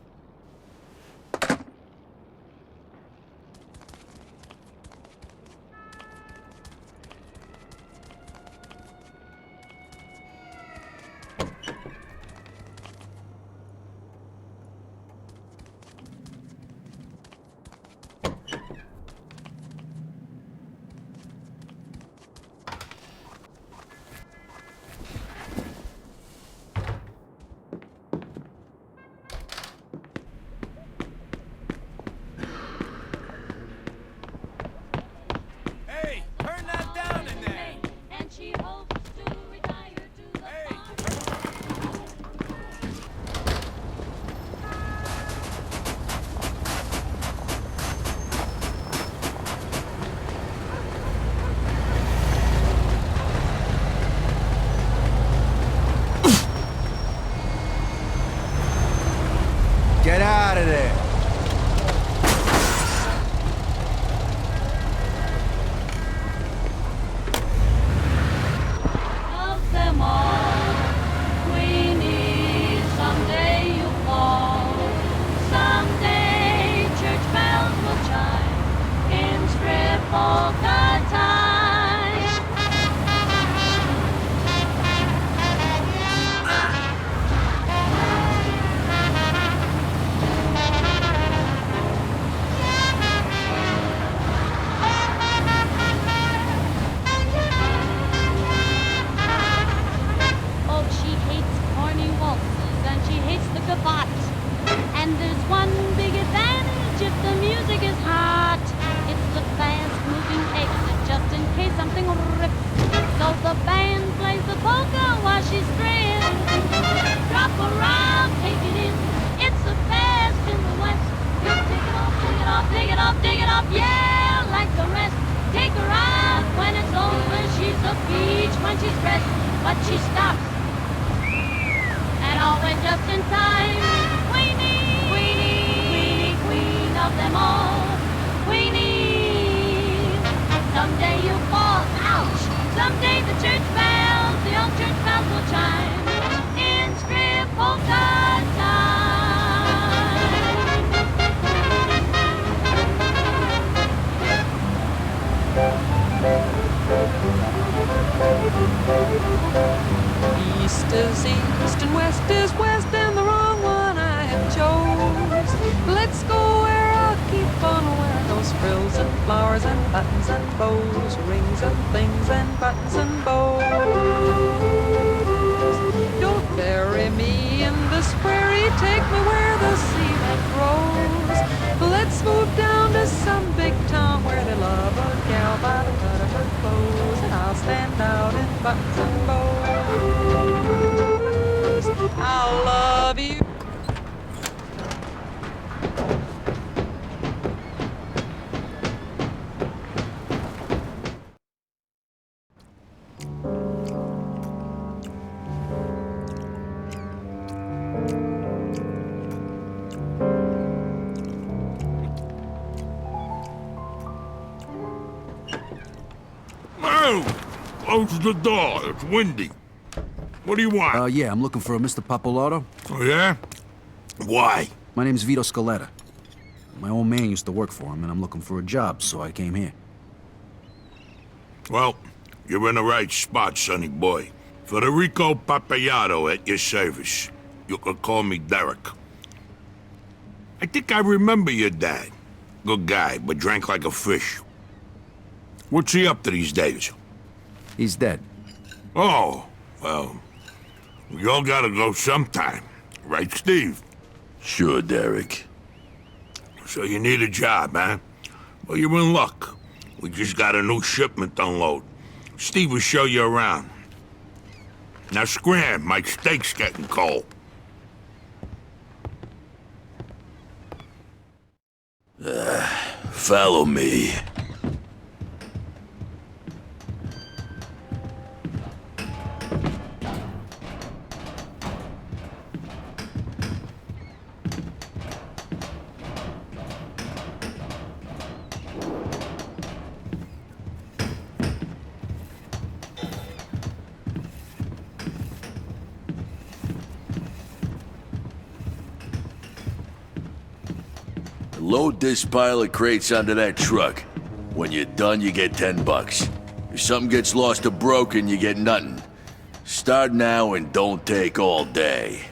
Get out of there! Of them all, Queenie, someday you fall. Someday church bells will chime in strip polka time. And there's one big advantage if the music is hot. It's the fast-moving exit, just in case something rips. So the band plays the polka while she's stressed. Drop around, take it in. It's the best in the West. You take it off, take it off, take it off, take it off, yeah, like the rest. Take her out when it's over. She's a peach when she's dressed, but she stops. And always just in time. Queen of them all, Queenie. Someday you fall, ouch. Someday the church bells, the old church bells will chime in strip polka time. East is east and west is west, and the wrong one I have chose. Let's go where I'll keep on wearing those frills and flowers and buttons and bows, rings and things and buttons and bows. Don't bury me in this prairie, take me where the cement grows. Let's move down to some big town where they love a gal by the cut of her clothes, and I'll stand out in buttons and bows. I'll love you. Close the door. It's windy. What do you want? Yeah, I'm looking for a Mr. Pappalardo. Oh, yeah? Why? My name's Vito Scaletta. My old man used to work for him, and I'm looking for a job, so I came here. Well, you're in the right spot, sonny boy. Federico Pappalardo at your service. You could call me Derek. I think I remember your dad. Good guy, but drank like a fish. What's he up to these days? He's dead. Oh, well, we all gotta go sometime. Right, Steve? Sure, Derek. So you need a job, huh? Well, you're in luck. We just got a new shipment to unload. Steve will show you around. Now scram, my steak's getting cold. Follow me. Load this pile of crates onto that truck. When you're done, you get $10. If something gets lost or broken, you get nothing. Start now and don't take all day.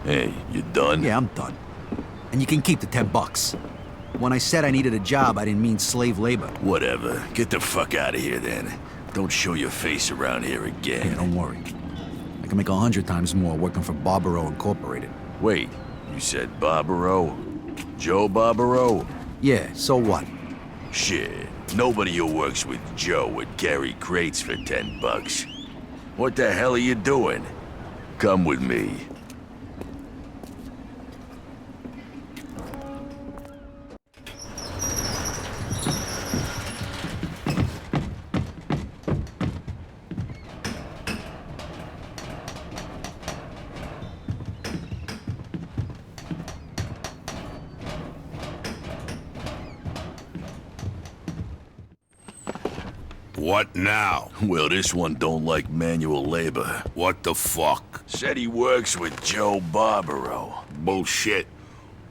Hey, you done? Yeah, I'm done. And you can keep the $10. When I said I needed a job, I didn't mean slave labor. Whatever. Get the fuck out of here, then. Don't show your face around here again. Yeah, don't worry. I can make 100 times more working for Barbaro Incorporated. Wait, you said Barbaro? Joe Barbaro? Yeah, so what? Shit. Nobody who works with Joe would carry crates for $10. What the hell are you doing? Come with me. What now? Well, this one don't like manual labor. What the fuck? Said he works with Joe Barbaro. Bullshit.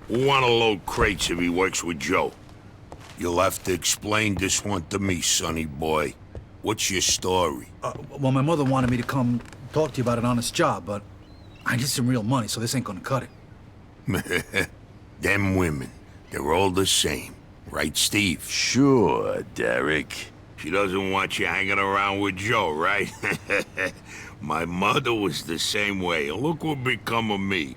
Who wanna load crates if he works with Joe? You'll have to explain this one to me, sonny boy. What's your story? Well, my mother wanted me to come talk to you about an honest job, but I need some real money, so this ain't gonna cut it. Them women, they're all the same. Right, Steve? Sure, Derek. She doesn't want you hanging around with Joe, right? My mother was the same way. Look what become of me.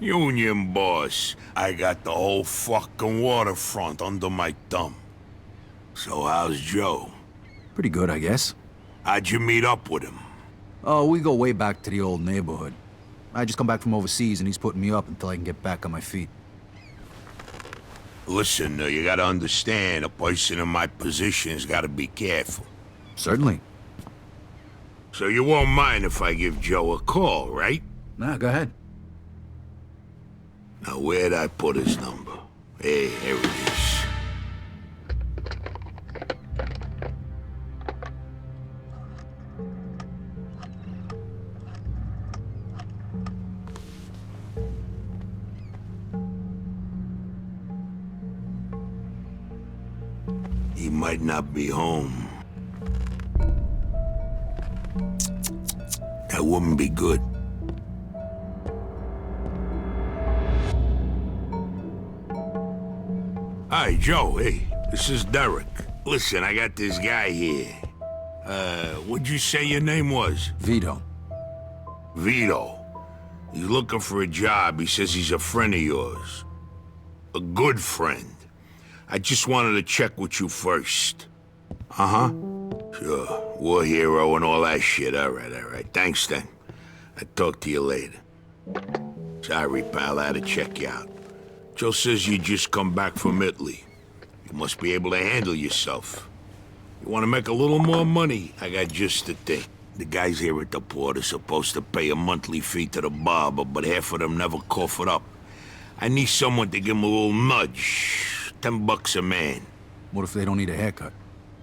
Union boss. I got the whole fucking waterfront under my thumb. So how's Joe? Pretty good, I guess. How'd you meet up with him? Oh, we go way back to the old neighborhood. I just come back from overseas and he's putting me up until I can get back on my feet. Listen, you gotta understand, a person in my position's gotta be careful. Certainly. So you won't mind if I give Joe a call, right? Nah, go ahead. Now, where'd I put his number? Hey, here it is. He might not be home. That wouldn't be good. Hi, Joe. Hey, this is Derek. Listen, I got this guy here. What'd you say your name was? Vito. Vito. He's looking for a job. He says he's a friend of yours. A good friend. I just wanted to check with you first. Uh-huh. Sure. War hero and all that shit. All right. Thanks, then. I'll talk to you later. Sorry, pal. I had to check you out. Joe says you just come back from Italy. You must be able to handle yourself. You want to make a little more money? I got just the thing. The guys here at the port are supposed to pay a monthly fee to the barber, but half of them never cough it up. I need someone to give them a little nudge. $10 a man. What if they don't need a haircut?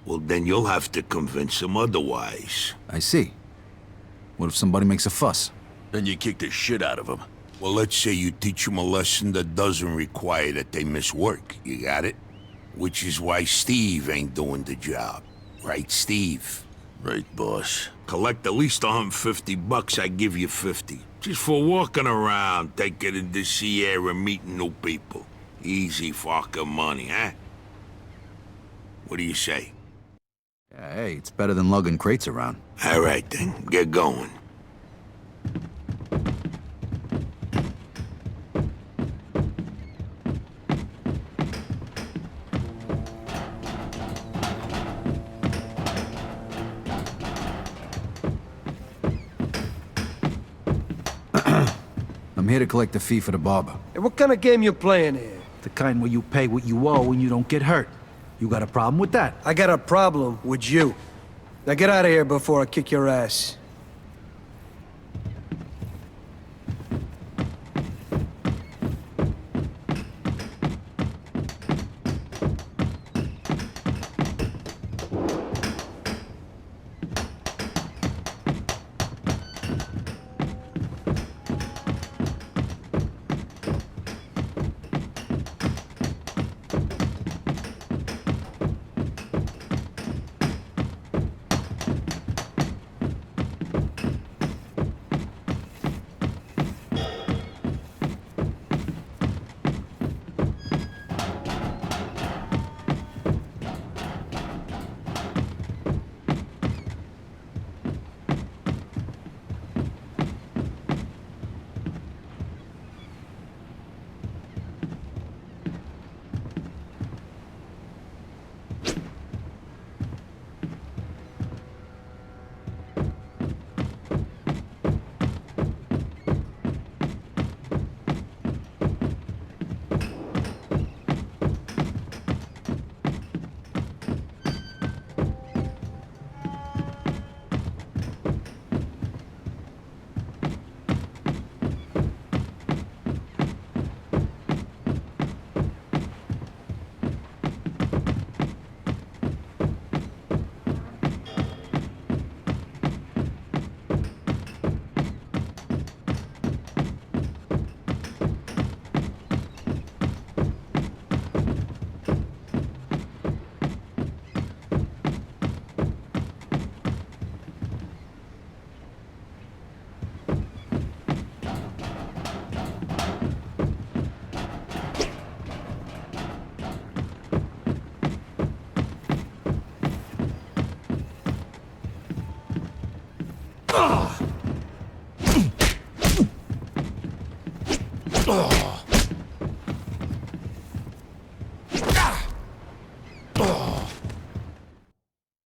Well, then you'll have to convince them otherwise. I see. What if somebody makes a fuss? Then you kick the shit out of them. Well, let's say you teach them a lesson that doesn't require that they miss work. You got it? Which is why Steve ain't doing the job. Right, Steve? Right, boss. Collect at least $150, I give you 50. Just for walking around, taking in the sea air and meeting new people. Easy fucking money, huh? What do you say? Yeah, hey, it's better than lugging crates around. All right, then. Get going. I'm here to collect a fee for the barber. Hey, what kind of game you playing here? The kind where you pay what you owe and you don't get hurt. You got a problem with that? I got a problem with you. Now get out of here before I kick your ass.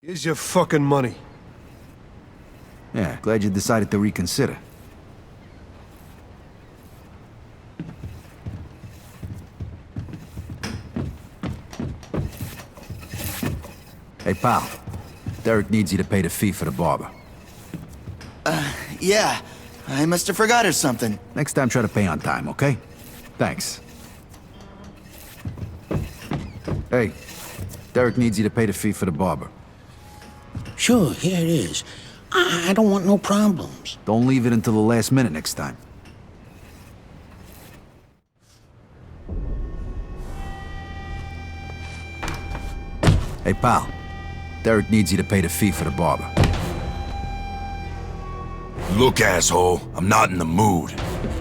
Here's your fucking money. Yeah, glad you decided to reconsider. Hey, pal. Derek needs you to pay the fee for the barber. Yeah. I must have forgot or something. Next time, try to pay on time, okay? Thanks. Hey, Derek needs you to pay the fee for the barber. Sure, here it is. I don't want no problems. Don't leave it until the last minute next time. Hey, pal. Derek needs you to pay the fee for the barber. Look, asshole, I'm not in the mood.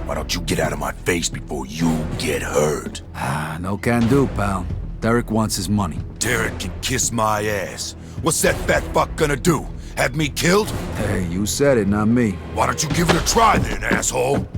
Why don't you get out of my face before you get hurt? Ah, no can do, pal. Derek wants his money. Derek can kiss my ass. What's that fat fuck gonna do? Have me killed? Hey, you said it, not me. Why don't you give it a try then, asshole?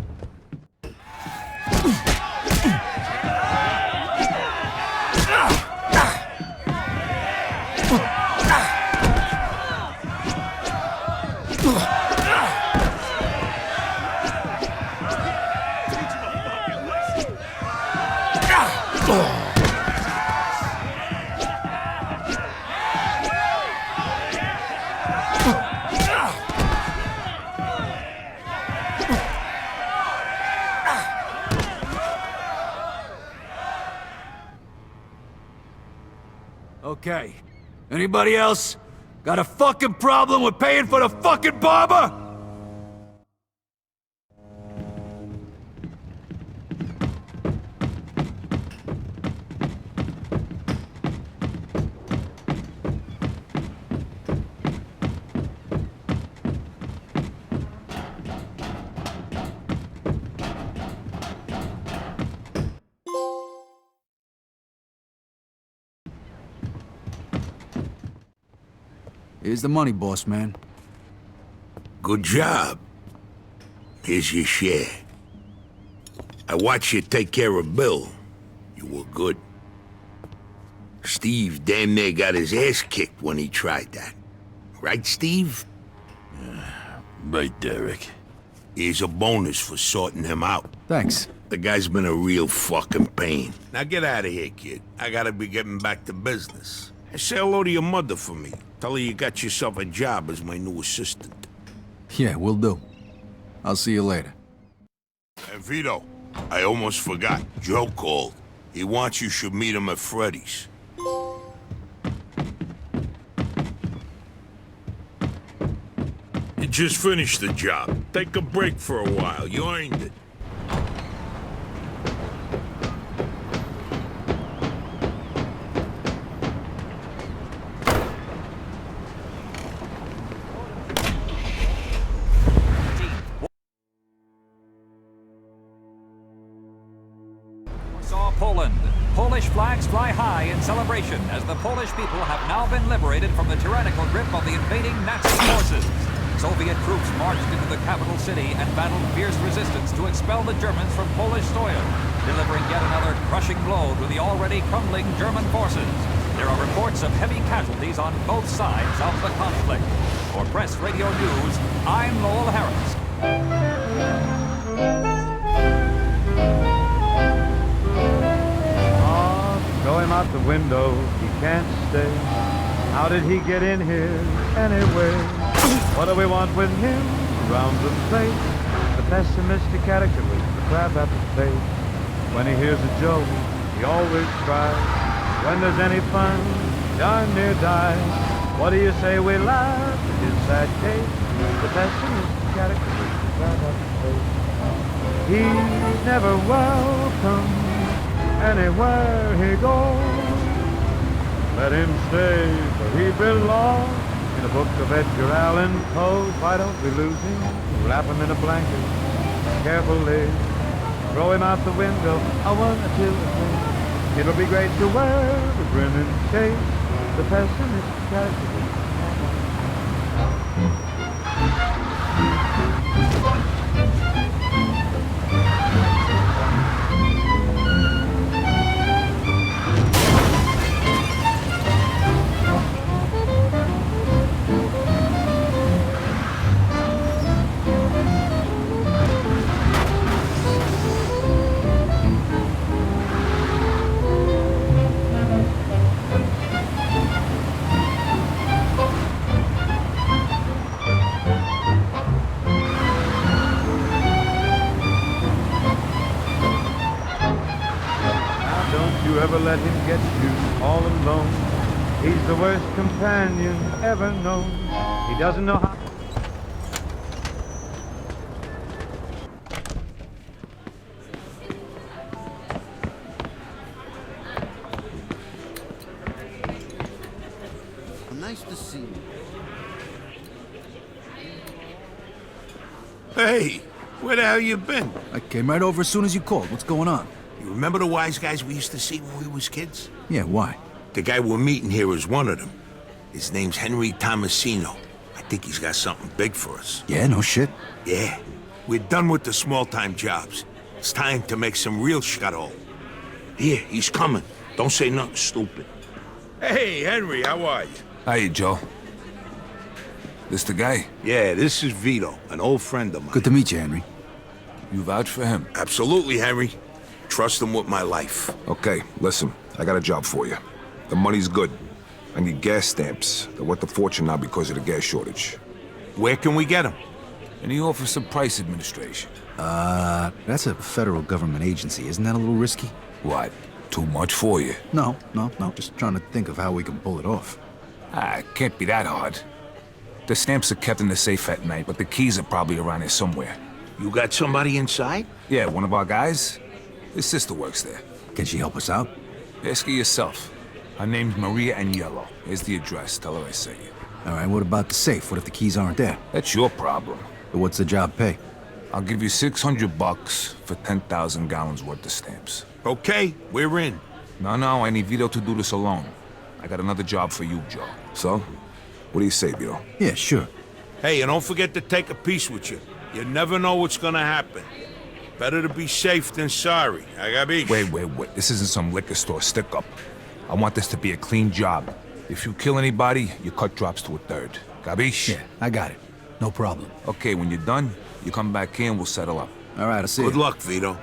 Okay. Anybody else got a fucking problem with paying for the fucking barber? Here's the money, boss man. Good job. Here's your share. I watched you take care of Bill. You were good. Steve damn near got his ass kicked when he tried that. Right, Steve? Right, Derek. Here's a bonus for sorting him out. Thanks. The guy's been a real fucking pain. Now get out of here, kid. I gotta be getting back to business. And say hello to your mother for me. Tell her you got yourself a job as my new assistant. Yeah, will do. I'll see you later. And Vito, I almost forgot. Joe called. He wants you should meet him at Freddy's. You just finished the job. Take a break for a while. You earned it. Poland. Polish flags fly high in celebration as the Polish people have now been liberated from the tyrannical grip of the invading Nazi forces. Soviet troops marched into the capital city and battled fierce resistance to expel the Germans from Polish soil, delivering yet another crushing blow to the already crumbling German forces. There are reports of heavy casualties on both sides of the conflict. For Press Radio News, I'm Lowell Harris. Throw him out the window, he can't stay. How did he get in here anyway? What do we want with him around the place? The pessimistic character with the crab apple face. When he hears a joke, he always cries. When there's any fun, darn near dies. What do you say we laugh at his sad case? The pessimistic character with the crab apple face. He's never welcome anywhere he goes. Let him stay where he belongs. In the book of Edgar Allan Poe. Why don't we lose him? Wrap him in a blanket carefully. Throw him out the window, a 1 or 2 or 3. It'll be great to wear the grin and chase the pessimistic character. Ever let him get you all alone. He's the worst companion ever known. He doesn't know how. Nice to see you. Hey, where the hell you been? I came right over as soon as you called. What's going on? You remember the wise guys we used to see when we was kids? Yeah, why? The guy we're meeting here is one of them. His name's Henry Tomasino. I think he's got something big for us. Yeah, no shit. Yeah. We're done with the small-time jobs. It's time to make some real shuttle. Here, he's coming. Don't say nothing stupid. Hey, Henry, how are you? Hiya, Joe. This the guy? Yeah, this is Vito, an old friend of mine. Good to meet you, Henry. You vouch for him? Absolutely, Henry. Trust him with my life. Okay, listen. I got a job for you. The money's good. I need gas stamps. They're worth a fortune now because of the gas shortage. Where can we get them? In the Office of Price Administration. That's a federal government agency. Isn't that a little risky? What? Too much for you? No. Just trying to think of how we can pull it off. It can't be that hard. The stamps are kept in the safe at night, but the keys are probably around here somewhere. You got somebody inside? Yeah, one of our guys. His sister works there. Can she help us out? Ask her yourself. Her name's Maria Agnello. Here's the address. Tell her I sent you. All right, what about the safe? What if the keys aren't there? That's your problem. But what's the job pay? I'll give you $600 for 10,000 gallons worth of stamps. Okay, we're in. No, I need Vito to do this alone. I got another job for you, Joe. So? What do you say, Vito? Yeah, sure. Hey, and don't forget to take a piece with you. You never know what's gonna happen. Better to be safe than sorry. Agabish. Wait. This isn't some liquor store stick-up. I want this to be a clean job. If you kill anybody, your cut drops to a third. Gabish? Yeah, I got it. No problem. Okay, when you're done, you come back here and we'll settle up. All right, I'll see you. Good luck, Vito.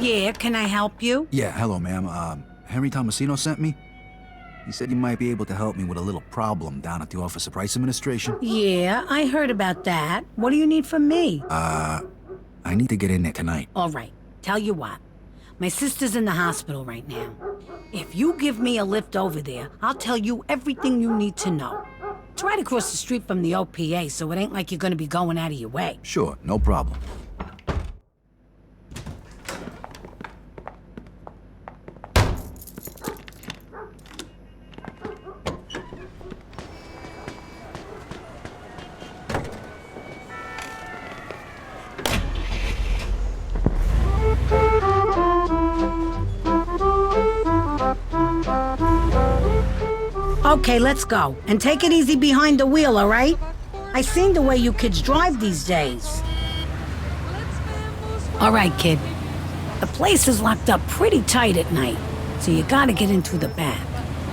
Yeah, can I help you? Yeah, hello, ma'am. Henry Tomasino sent me. He said you might be able to help me with a little problem down at the Office of Price Administration. Yeah, I heard about that. What do you need from me? I need to get in there tonight. All right, tell you what. My sister's in the hospital right now. If you give me a lift over there, I'll tell you everything you need to know. It's right across the street from the OPA, so it ain't like you're gonna be going out of your way. Sure, no problem. Okay, let's go. And take it easy behind the wheel, all right? I seen the way you kids drive these days. All right, kid. The place is locked up pretty tight at night, so you gotta get in through the back.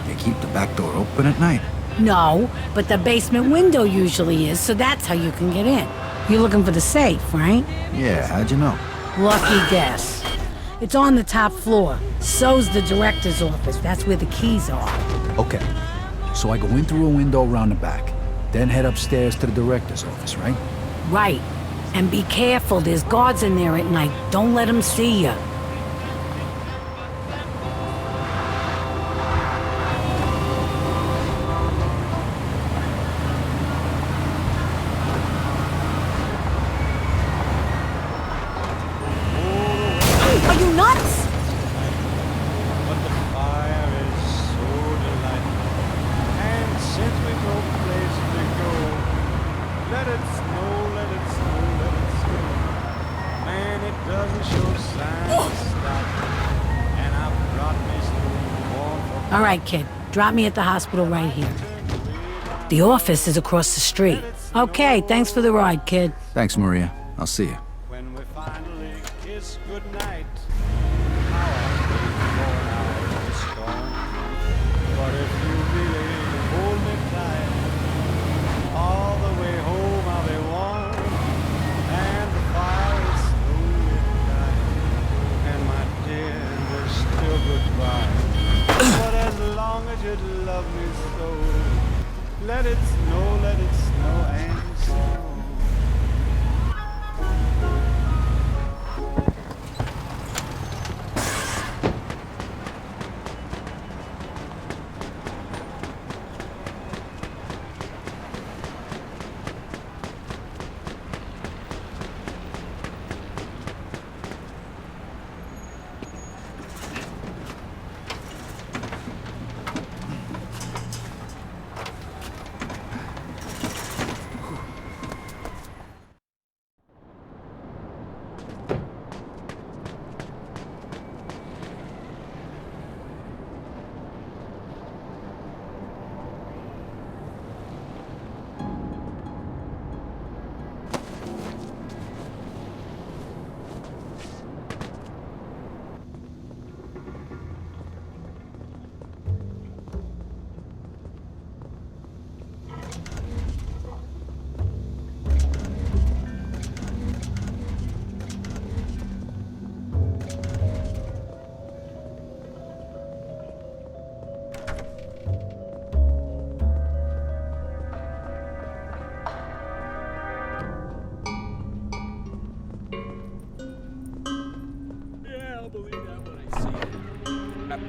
They keep the back door open at night? No, but the basement window usually is, so that's how you can get in. You're looking for the safe, right? Yeah, how'd you know? Lucky guess. It's on the top floor. So's the director's office. That's where the keys are. Okay. So I go in through a window around the back, then head upstairs to the director's office, right? Right. And be careful, there's guards in there at night. Don't let them see you. Are you nuts? But the fire is so delightful. And since we Let it snow, let it snow, let it snow. Man, it doesn't show signs of stopping. And I brought me some warm for... All right, kid. Drop me at the hospital right here. The office is across the street. Okay, thanks for the ride, kid. Thanks, Maria. I'll see you. When we finally kiss goodnight, how I hate going out in the storm. But if you really hold me tight, all the way home I'll be warm. And the fire is slowly dying. And my dear, there's still goodbye. But as long as you love me so, let it snow and snow.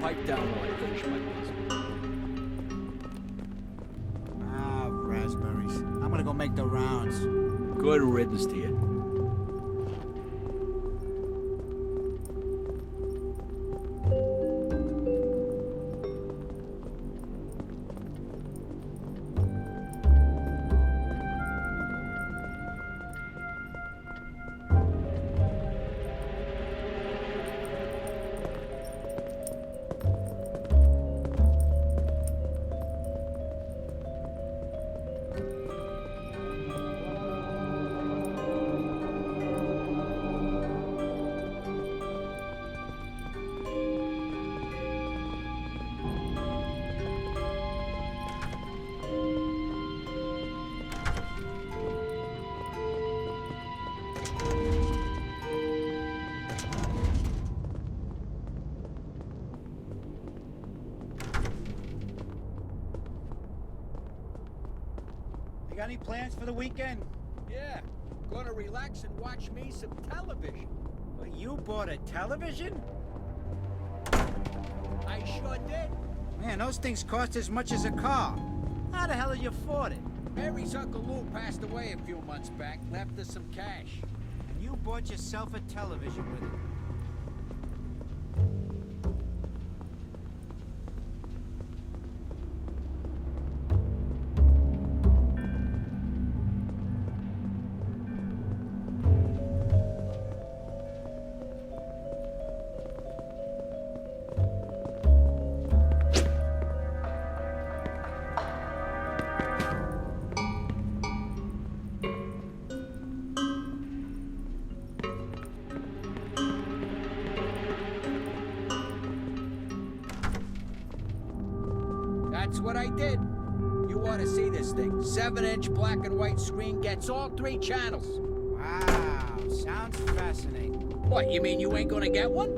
Pipe down while I finish my business. Ah, raspberries. I'm gonna go make the rounds. Good riddance to you. You got any plans for the weekend? Yeah, gonna relax and watch me some television. Well, you bought a television? I sure did. Man, those things cost as much as a car. How the hell did you afford it? Mary's Uncle Lou passed away a few months back, left us some cash. And you bought yourself a television with it. That's what I did. You ought to see this thing. 7-inch black and white screen gets all 3 channels. Wow, sounds fascinating. What, you mean you ain't gonna get one?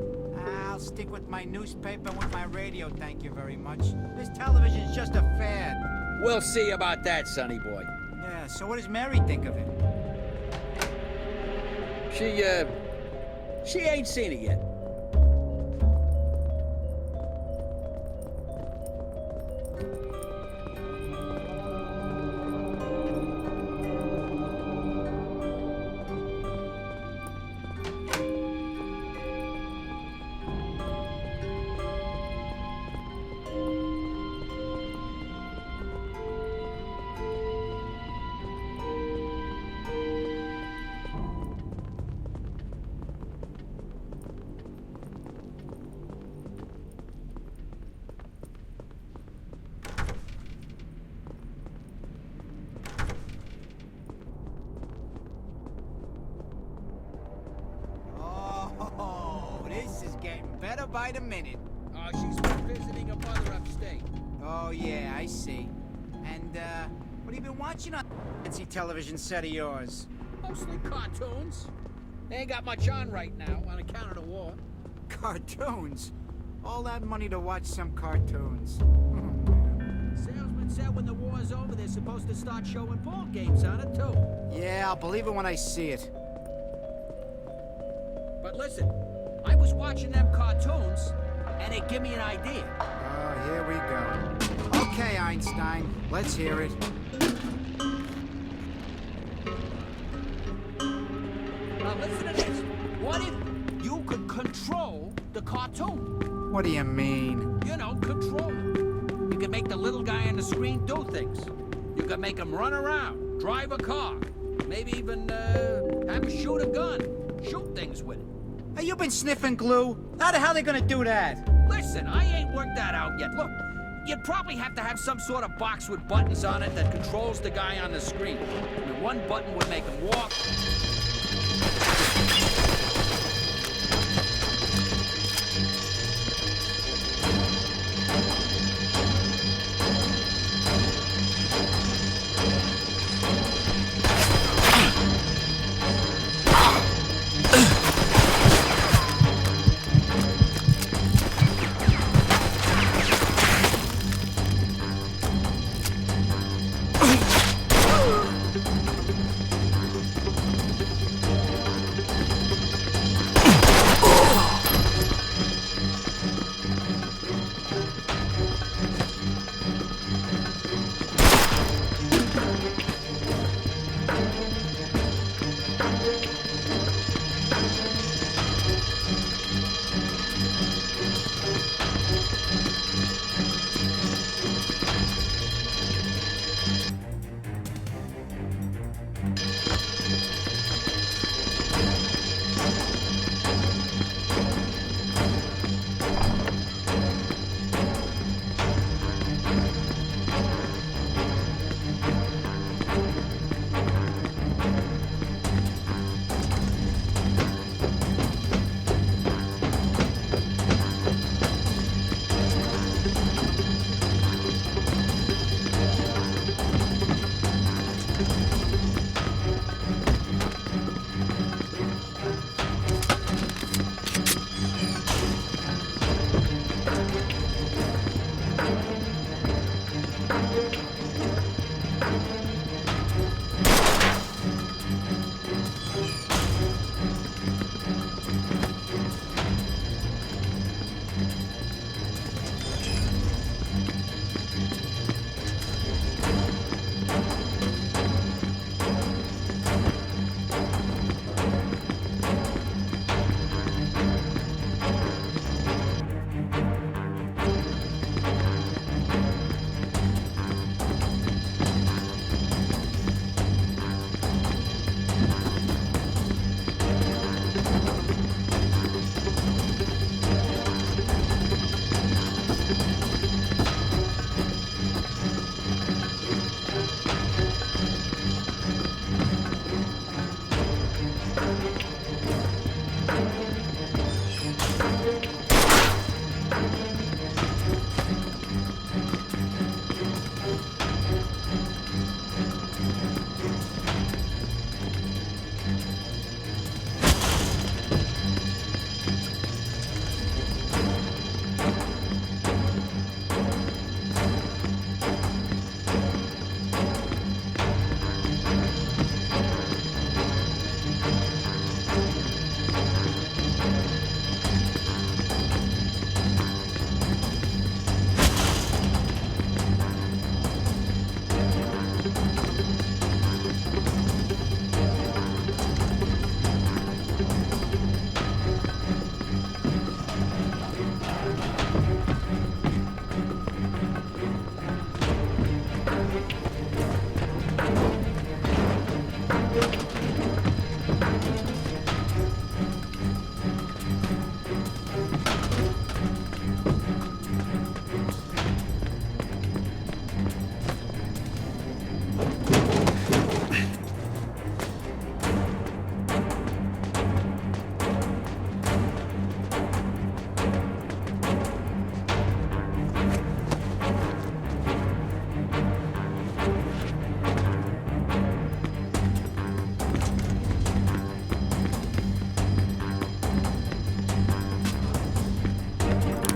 I'll stick with my newspaper and with my radio, thank you very much. This television's just a fad. We'll see about that, sonny boy. Yeah, so what does Mary think of it? She ain't seen it yet. by the minute. Oh, she's been visiting her mother upstate. Oh, yeah, I see. And, what have you been watching on fancy television set of yours? Mostly cartoons. They ain't got much on right now on account of the war. Cartoons? All that money to watch some cartoons. Salesman said when the war's over, they're supposed to start showing ball games on it, too. Yeah, I'll believe it when I see it. But listen, I was watching them cartoons, and it give me an idea. Oh, here we go. Okay, Einstein, let's hear it. Now listen to this. What if you could control the cartoon? What do you mean? You know, control it. You can make the little guy on the screen do things. You can make him run around, drive a car, maybe even have him shoot a gun, shoot things with it. Hey, you been sniffing glue? How the hell they gonna do that? Listen, I ain't worked that out yet. Look, you'd probably have to have some sort of box with buttons on it that controls the guy on the screen. I mean, one button would make him walk.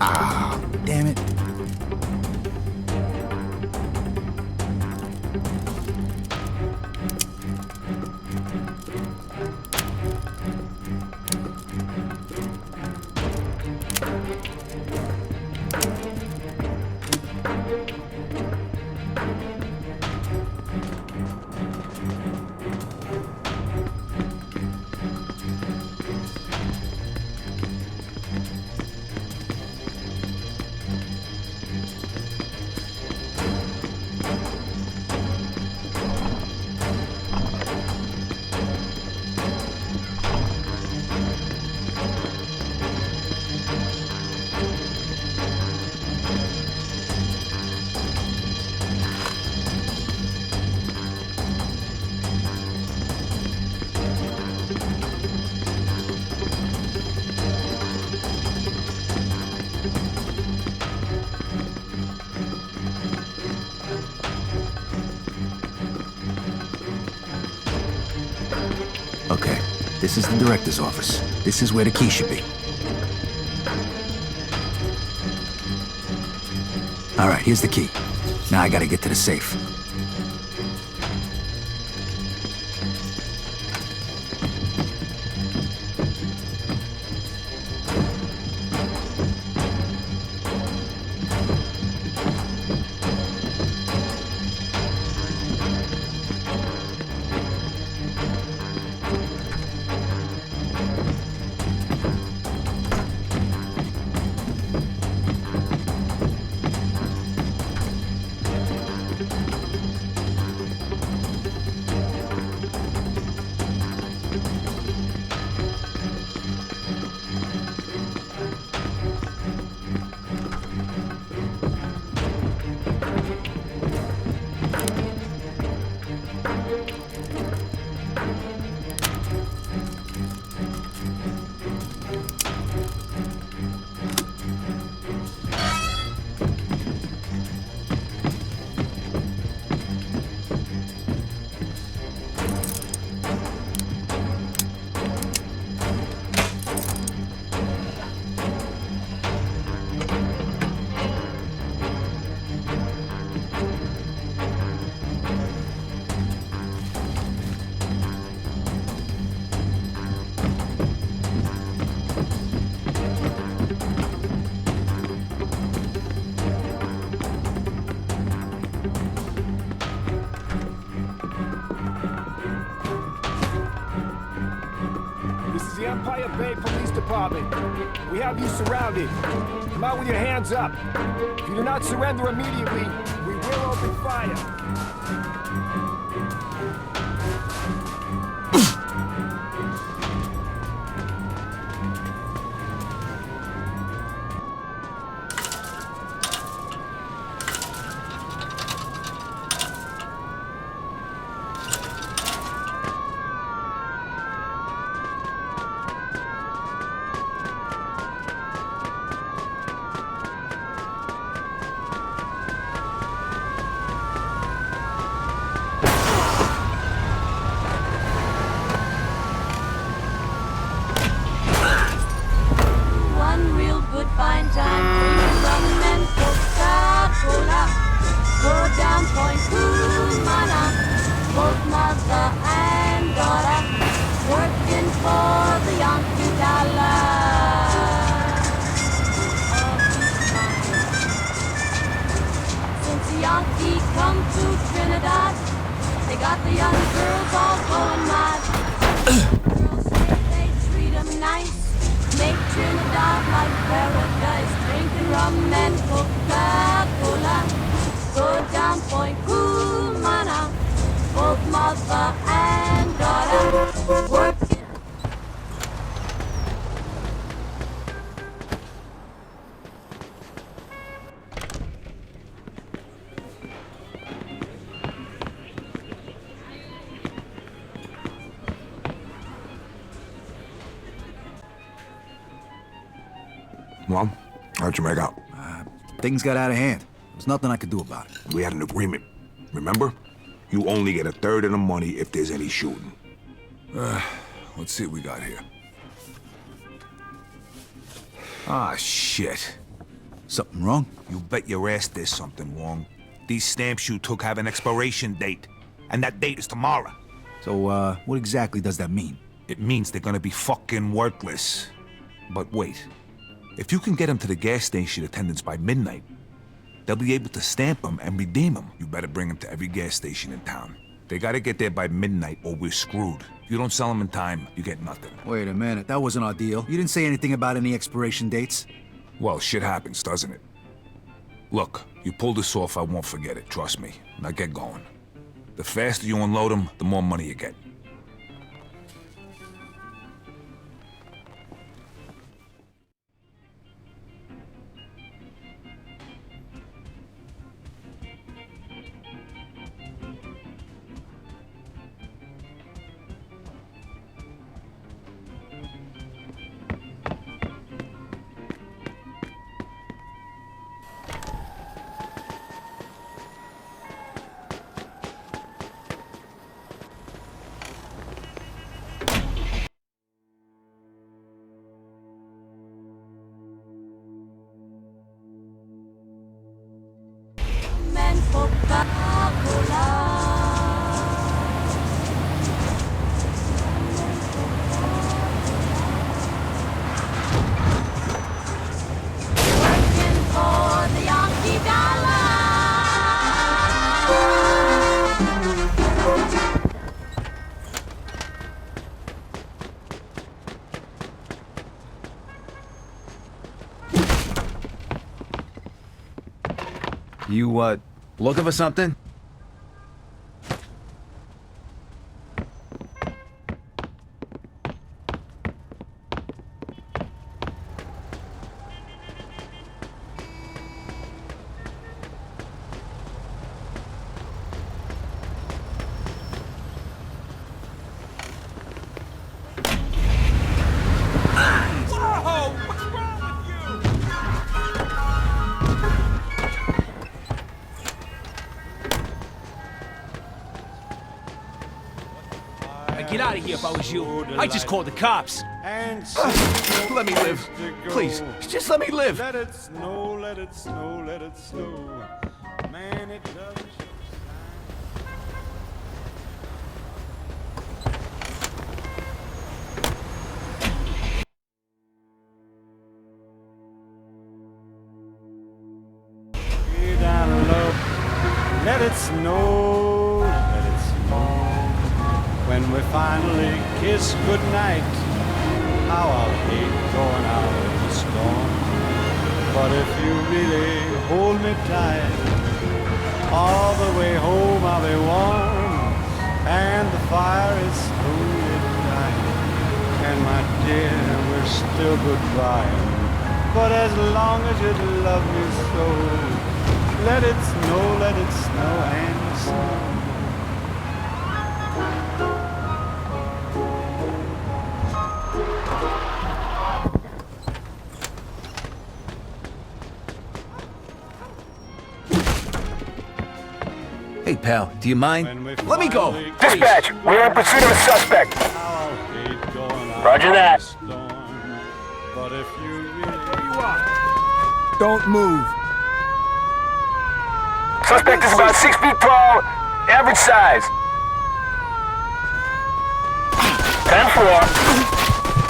Ah, damn it. Okay, this is the director's office. This is where the key should be. All right, here's the key. Now I gotta get to the safe. Empire Bay Police Department. We have you surrounded. Come out with your hands up. If you do not surrender immediately, we will open fire. Well, how'd you make out? Things got out of hand. There's nothing I could do about it. We had an agreement, remember? You only get a third of the money if there's any shooting. Let's see what we got here. Ah, shit. Something wrong? You bet your ass there's something wrong. These stamps you took have an expiration date, and that date is tomorrow. So, what exactly does that mean? It means they're gonna be fucking worthless. But wait. If you can get them to the gas station attendants by midnight, they'll be able to stamp them and redeem them. You better bring them to every gas station in town. They gotta get there by midnight or we're screwed. If you don't sell them in time, you get nothing. Wait a minute, that wasn't our deal. You didn't say anything about any expiration dates. Well, shit happens, doesn't it? Look, you pull this off, I won't forget it, trust me. Now get going. The faster you unload them, the more money you get. You, looking for something? I'd get out of here if I was you. I'd just call the cops. Let me live. Please, just let me live. Let it snow, let it snow, let it snow. Man, it doesn't let it snow, let it snow. When we finally kiss goodnight, how I'll hate going out in the storm. But if you really hold me tight, all the way home I'll be warm, and the fire is slowly dying. And my dear, we're still goodbye. But as long as you love me so, let it snow and snow. Hey, pal, do you mind? Let me go. Dispatch, we're in pursuit of a suspect. Roger that. But if you really don't move. Suspect is about 6 feet tall, average size. 10-4.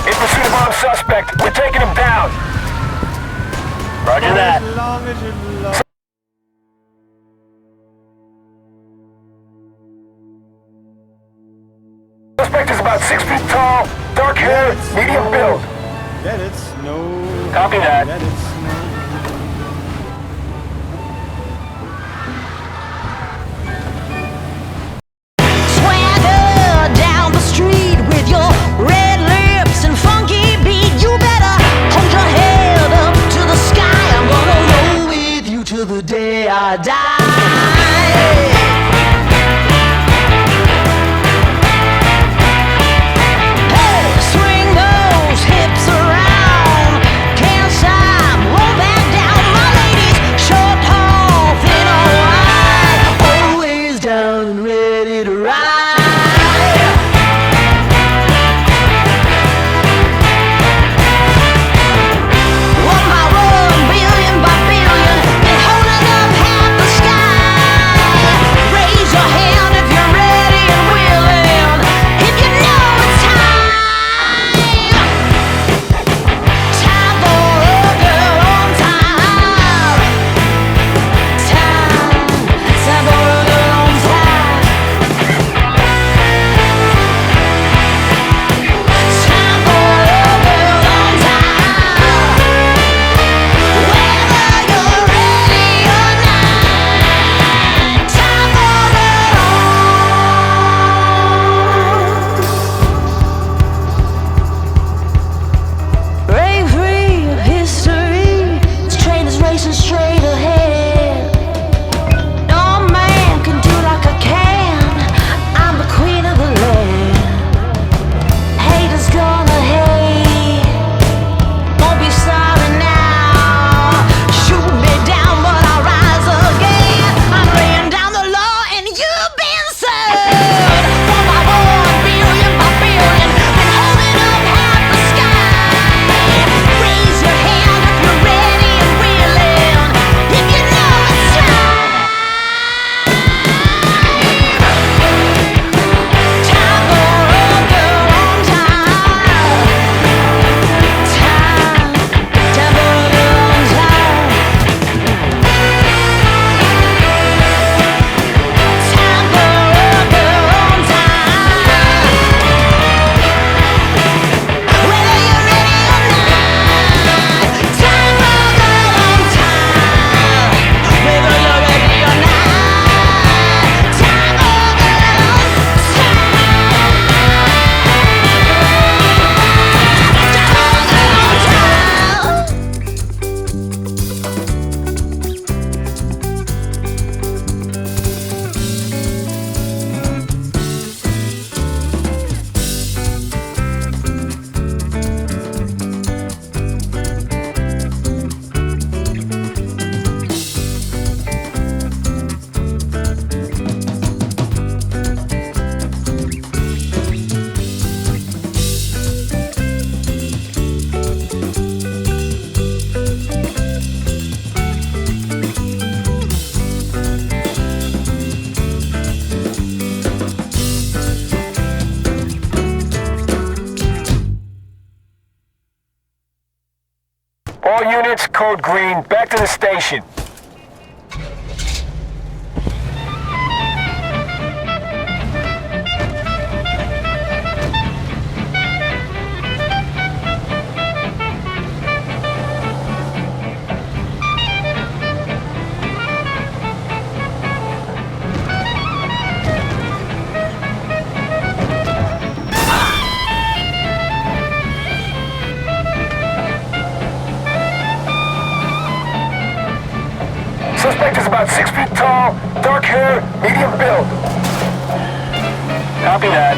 In pursuit of armed suspect. We're taking him down. Roger that. As long as you love. Suspect is about 6 feet tall, dark hair, medium build. Let it snow. Copy that. Let it snow. Swagger down the street with your red lips and funky beat. You better hold your head up to the sky. I'm gonna roll with you till the day I die. Swing those hips around, can't stop, won't minutes, code green. Back to the station. Suspect is about 6 feet tall, dark hair, medium build. Copy that.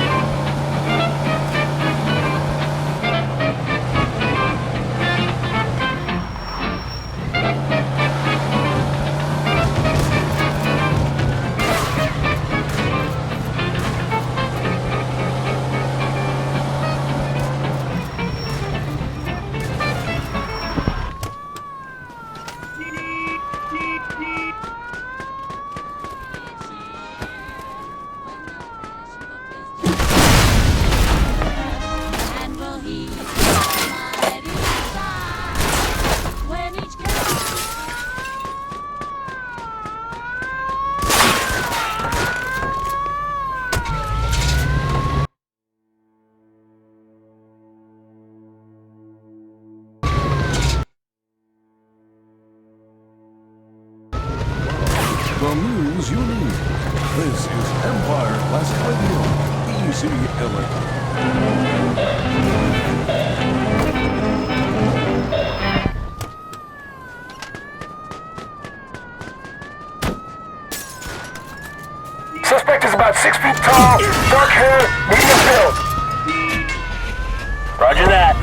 The news you need. This is Empire Classic Radio. Easy Suspect is about 6 feet tall, dark hair, medium build. Roger that.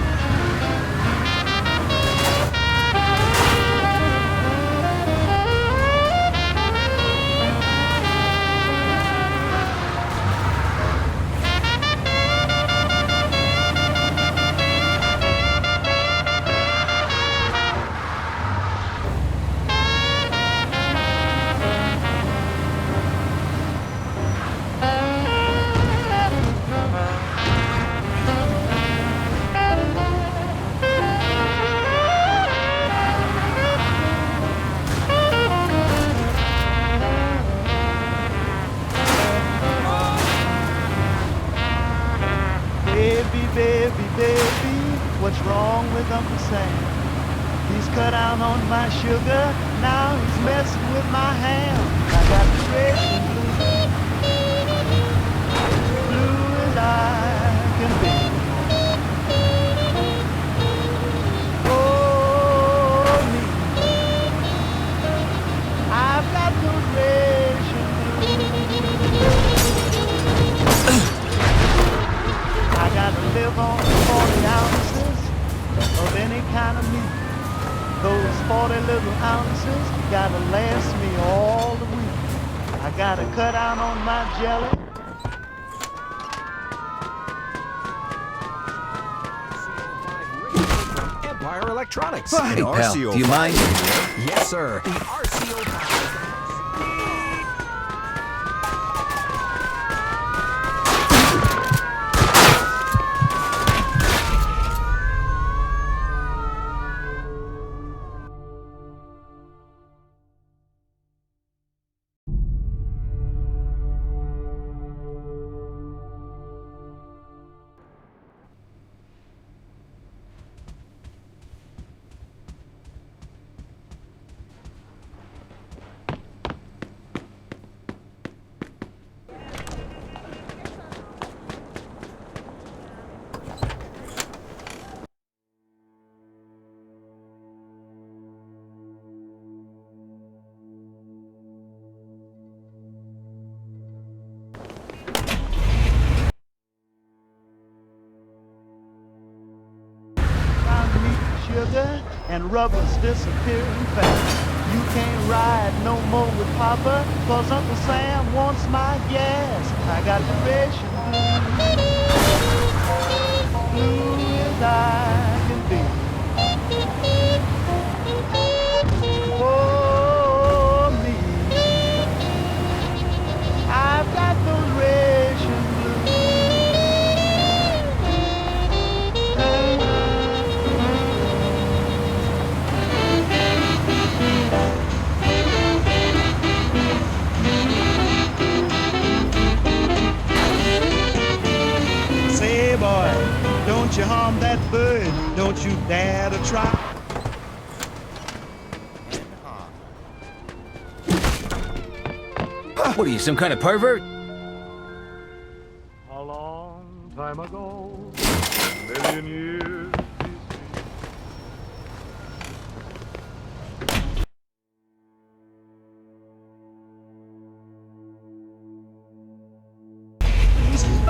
Baby, what's wrong with Uncle Sam? He's cut out on my sugar, now he's messing with my ham. I got the red and blue as I can be. Oh, me, I've got the red and blue. I gotta live on 40 ounces of any kind of meat. Those 40 little ounces gotta last me all the week. I gotta cut out on my jelly. Empire Electronics. Hey, pal, do you mind? Yes, sir. The RCO sugar and rubber's disappearing fast. You can't ride no more with Papa, 'cause Uncle Sam wants my gas. I got the ration blue as I can be. Oh, me, I've got the ration blue. on that bird, don't you dare to try. What are you, some kind of pervert? A long time ago, a million years.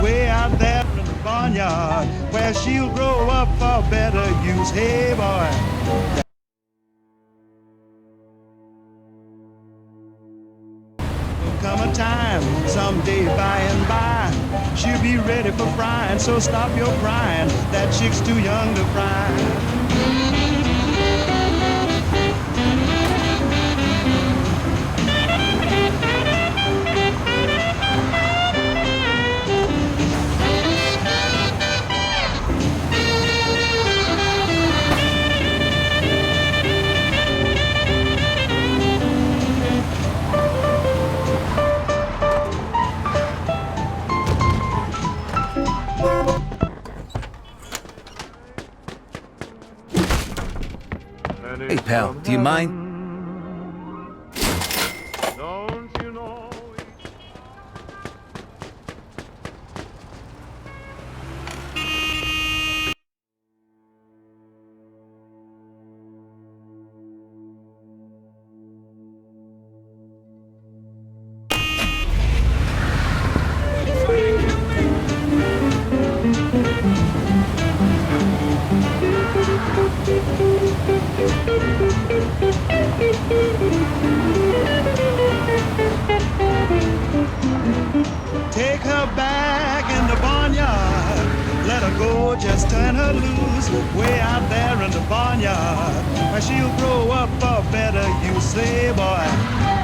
Way out there in the barnyard, where she'll grow up for better use. Hey, boy. There'll come a time, someday by and by, she'll be ready for frying, so stop your crying. That chick's too young to fry. Hey, pal, do you mind? Take her back in the barnyard, let her go, just turn her loose. Way out there in the barnyard, where she'll grow up for better use. Say, boy,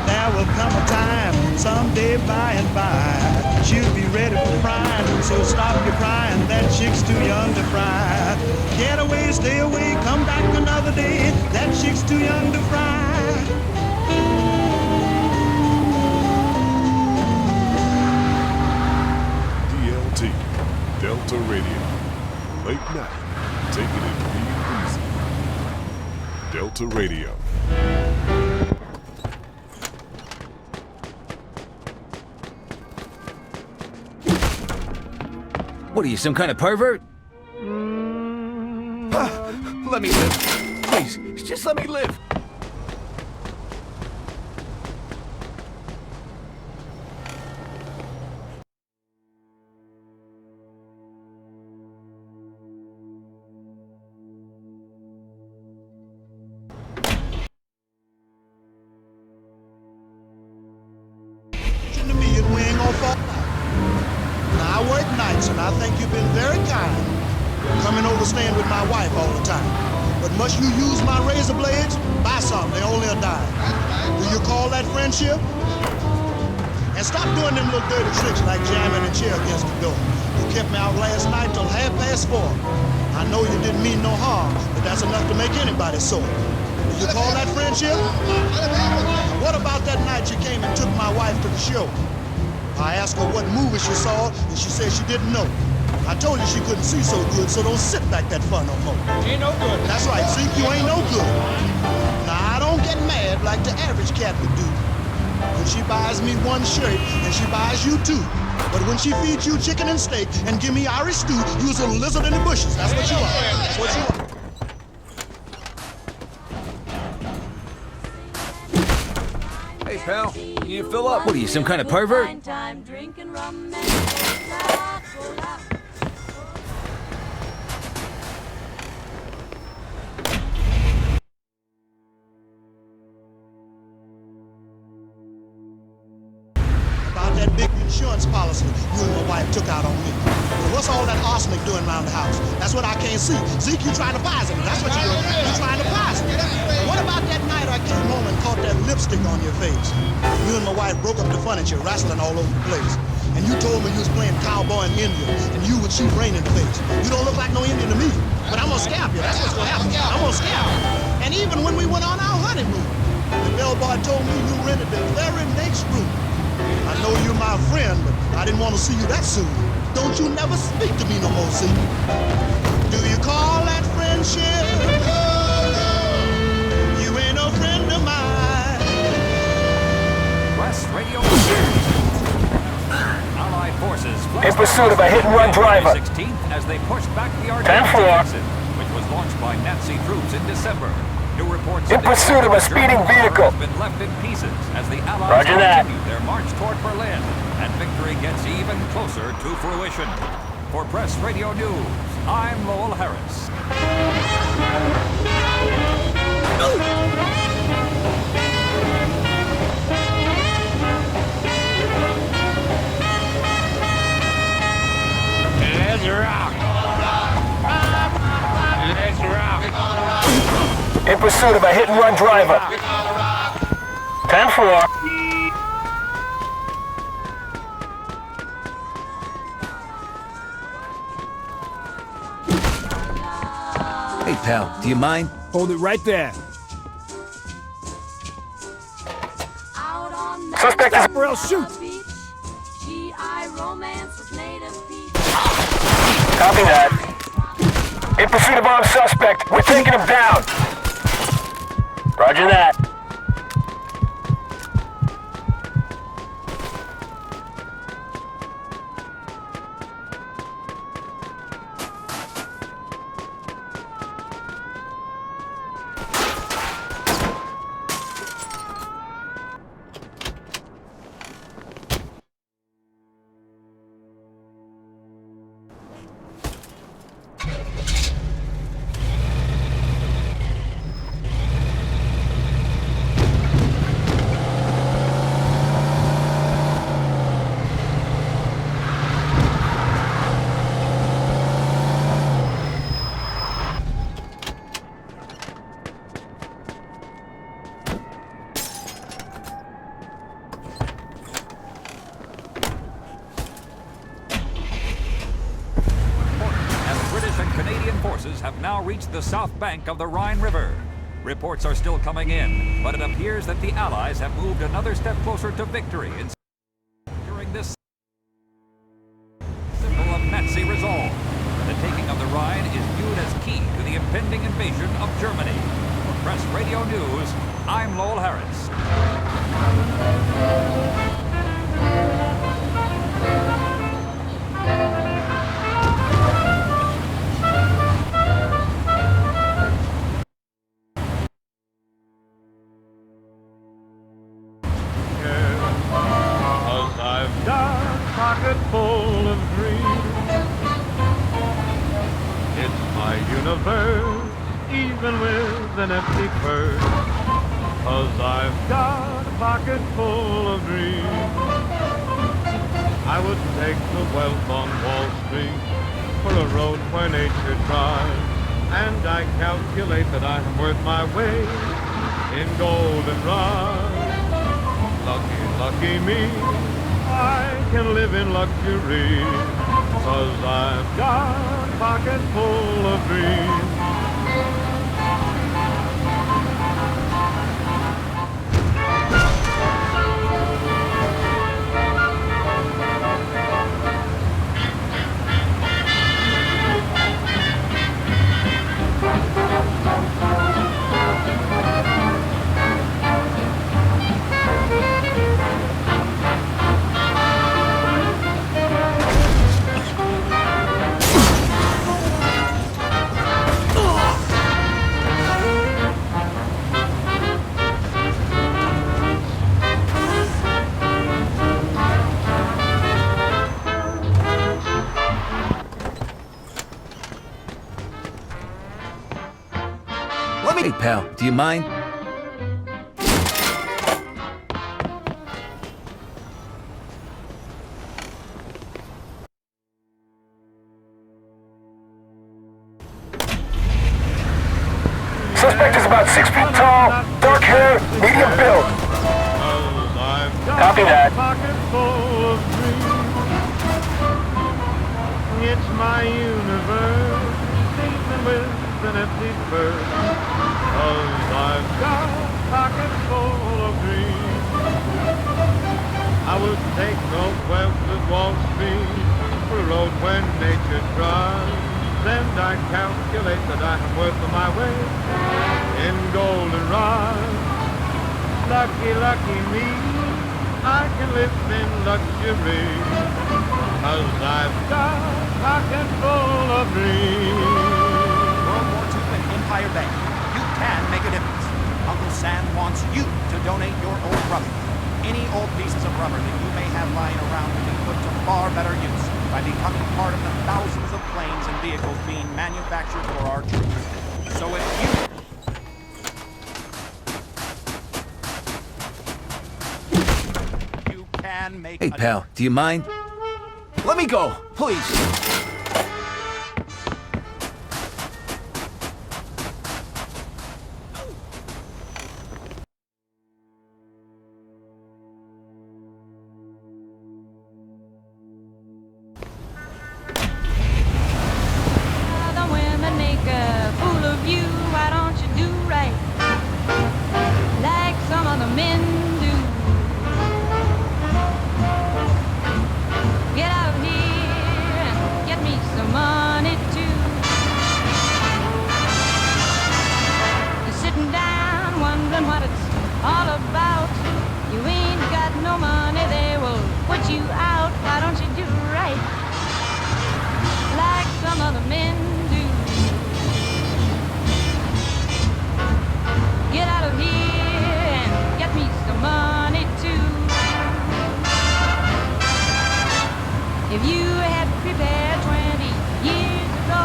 there will come a time, someday by and by, she'll be ready for frying, so stop your crying, that chick's too young to fry. Get away, stay away, come back another day, that chick's too young to fry. Delta Radio. Late night, taking it real easy. Delta Radio. What are you, some kind of pervert? Let me live. Please, just let me live. And I think you've been very kind, coming over staying with my wife all the time. But must you use my razor blades? Buy some, they're only a dime. Do you call that friendship? And stop doing them little dirty tricks like jamming a chair against the door. You kept me out last night till 4:30. I know you didn't mean no harm, but that's enough to make anybody sore. Do you call that friendship? Now, what about that night you came and took my wife to the show? I asked her what movie she saw, and she said she didn't know. I told her she couldn't see so good, so don't sit back that far no more. Ain't no good. That's right, Zeke, you ain't no good. Now, I don't get mad like the average cat would do. When she buys me one shirt, and she buys you two. But when she feeds you chicken and steak, and give me Irish stew, you's a lizard in the bushes. That's what you are. That's what you are. Hey, pal, you fill up. What are you, some kind of pervert? About that big insurance policy you and my wife took out on me. Well, what's all that arsenic doing around the house? That's what I can't see. Zeke, you trying to poison me. That's what you're doing. You're trying to poison me. What about that night I came home and caught that lipstick on your face? You and my wife broke up the furniture, wrestling all over the place. And you told me you was playing cowboy and Indian, and you would shoot rain in the face. You don't look like no Indian to me, but I'm gonna scalp you. That's what's gonna happen. I'm gonna scalp you. And even when we went on our honeymoon, the bellboy told me you rented the very next room. I know you're my friend, but I didn't want to see you that soon. Don't you never speak to me no more, see? Do you call that friendship? You ain't no friend of mine. Press radio. Allied forces In pursuit of a hit-and-run driver. 16th as they pushed back the Ardennes 10-4. offensive, which was launched by Nazi troops in December. New reports In pursuit of a speeding vehicle. has been left in pieces as the Allies Roger that. continue their march toward Berlin, and victory gets even closer to fruition. For Press Radio News, I'm Lowell Harris. Let's rock. Let's rock. In pursuit of a hit-and-run driver. 10-4. Hey, pal, do you mind? Hold it right there. Suspect is... Or else shoot. Copy that. In pursuit of armed suspect. We're taking him down. Roger that. Have now reached the south bank of the Rhine River. Reports are still coming in, but it appears that the Allies have moved another step closer to victory during this symbol of Nazi resolve. The taking of the Rhine is viewed as key to the impending invasion of Germany. For Press Radio News, I'm Lowell Harris. Full of dreams. It's my universe, even with an empty purse. 'Cause I've got a pocket full of dreams. I would take the wealth on Wall Street for a road where nature thrives, and I calculate that I am worth my weight in gold and rust. Lucky, lucky me, I can live in luxury, 'cause I've got a pocket full of dreams. Hey, pal, do you mind? Suspect is about 6 feet tall, dark hair, medium build. Copy that. It's my universe, even with an empty purse. 'Cause I've got a pocket full of dreams. I would take no wealth at Wall Street for a road where nature thrives, end I calculate that I am worth my weight in goldenrod. Lucky, lucky me, I can live in luxury, 'cause I've got a pocket full of dreams. World War II and Empire Bank. You can make a difference. Uncle Sam wants you to donate your old rubber. Any old pieces of rubber that you may have lying around will be put to far better use by becoming part of the thousands of planes and vehicles being manufactured for our troops. So if you can make Hey, pal, do you mind? Let me go, please. The women make a fool of you. Why don't you do right like some other men do? Get out of here and get me some money too. You're sitting down wondering what it's all about. You ain't got no money, they will put you out. Why don't you do right like some other men do? Get out of here and get me some money too. If you had prepared 20 years ago,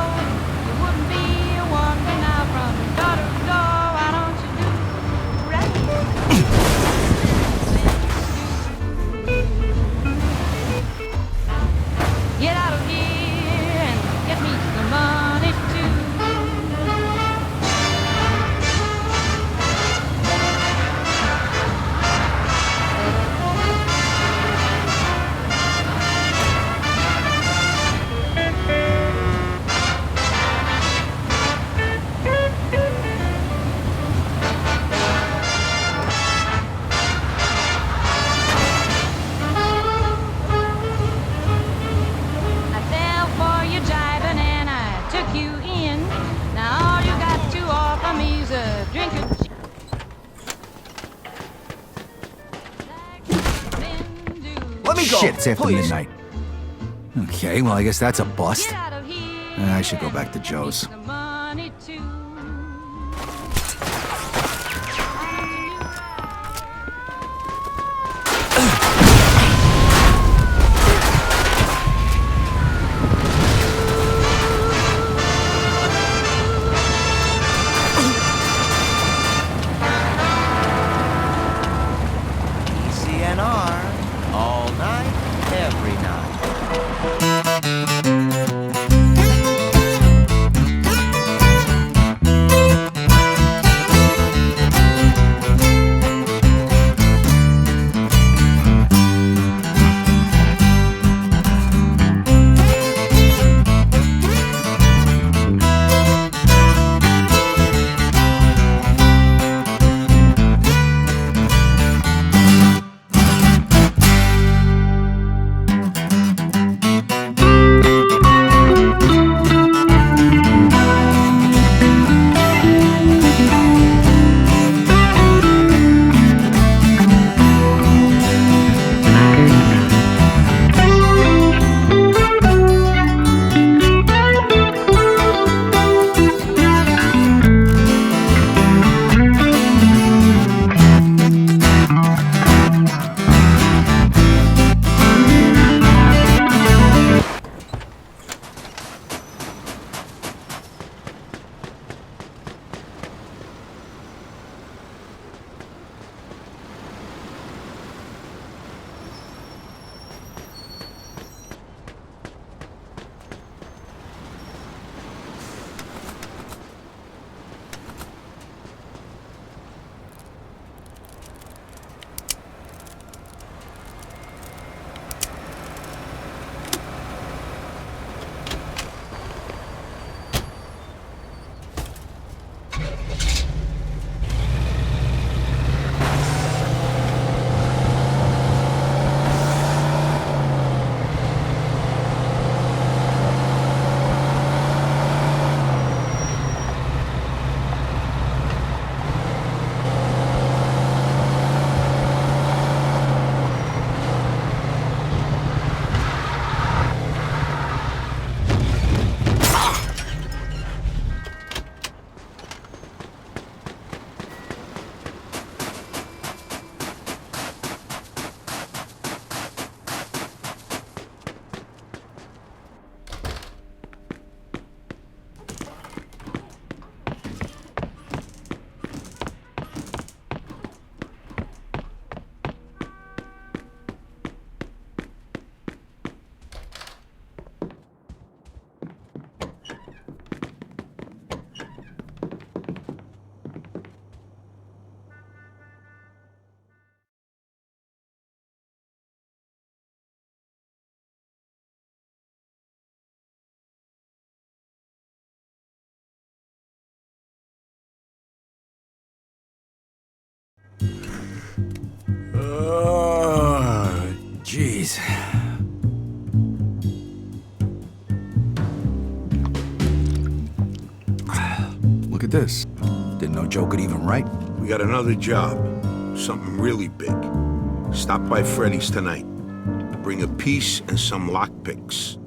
you wouldn't be wandering out from door to door. Why don't you do right? Get out of here and get me some money too. I fell for your jibing and I took you in. Now all you got to offer me's a drink of Let me go, Shit, it's after please. midnight. Okay, well, I guess that's a bust. Get out of here. I should go back to Joe's. Some money too. ECNR, all night, every night. at this. Didn't know Joe could even write. We got another job. Something really big. Stop by Freddy's tonight. Bring a piece and some lockpicks.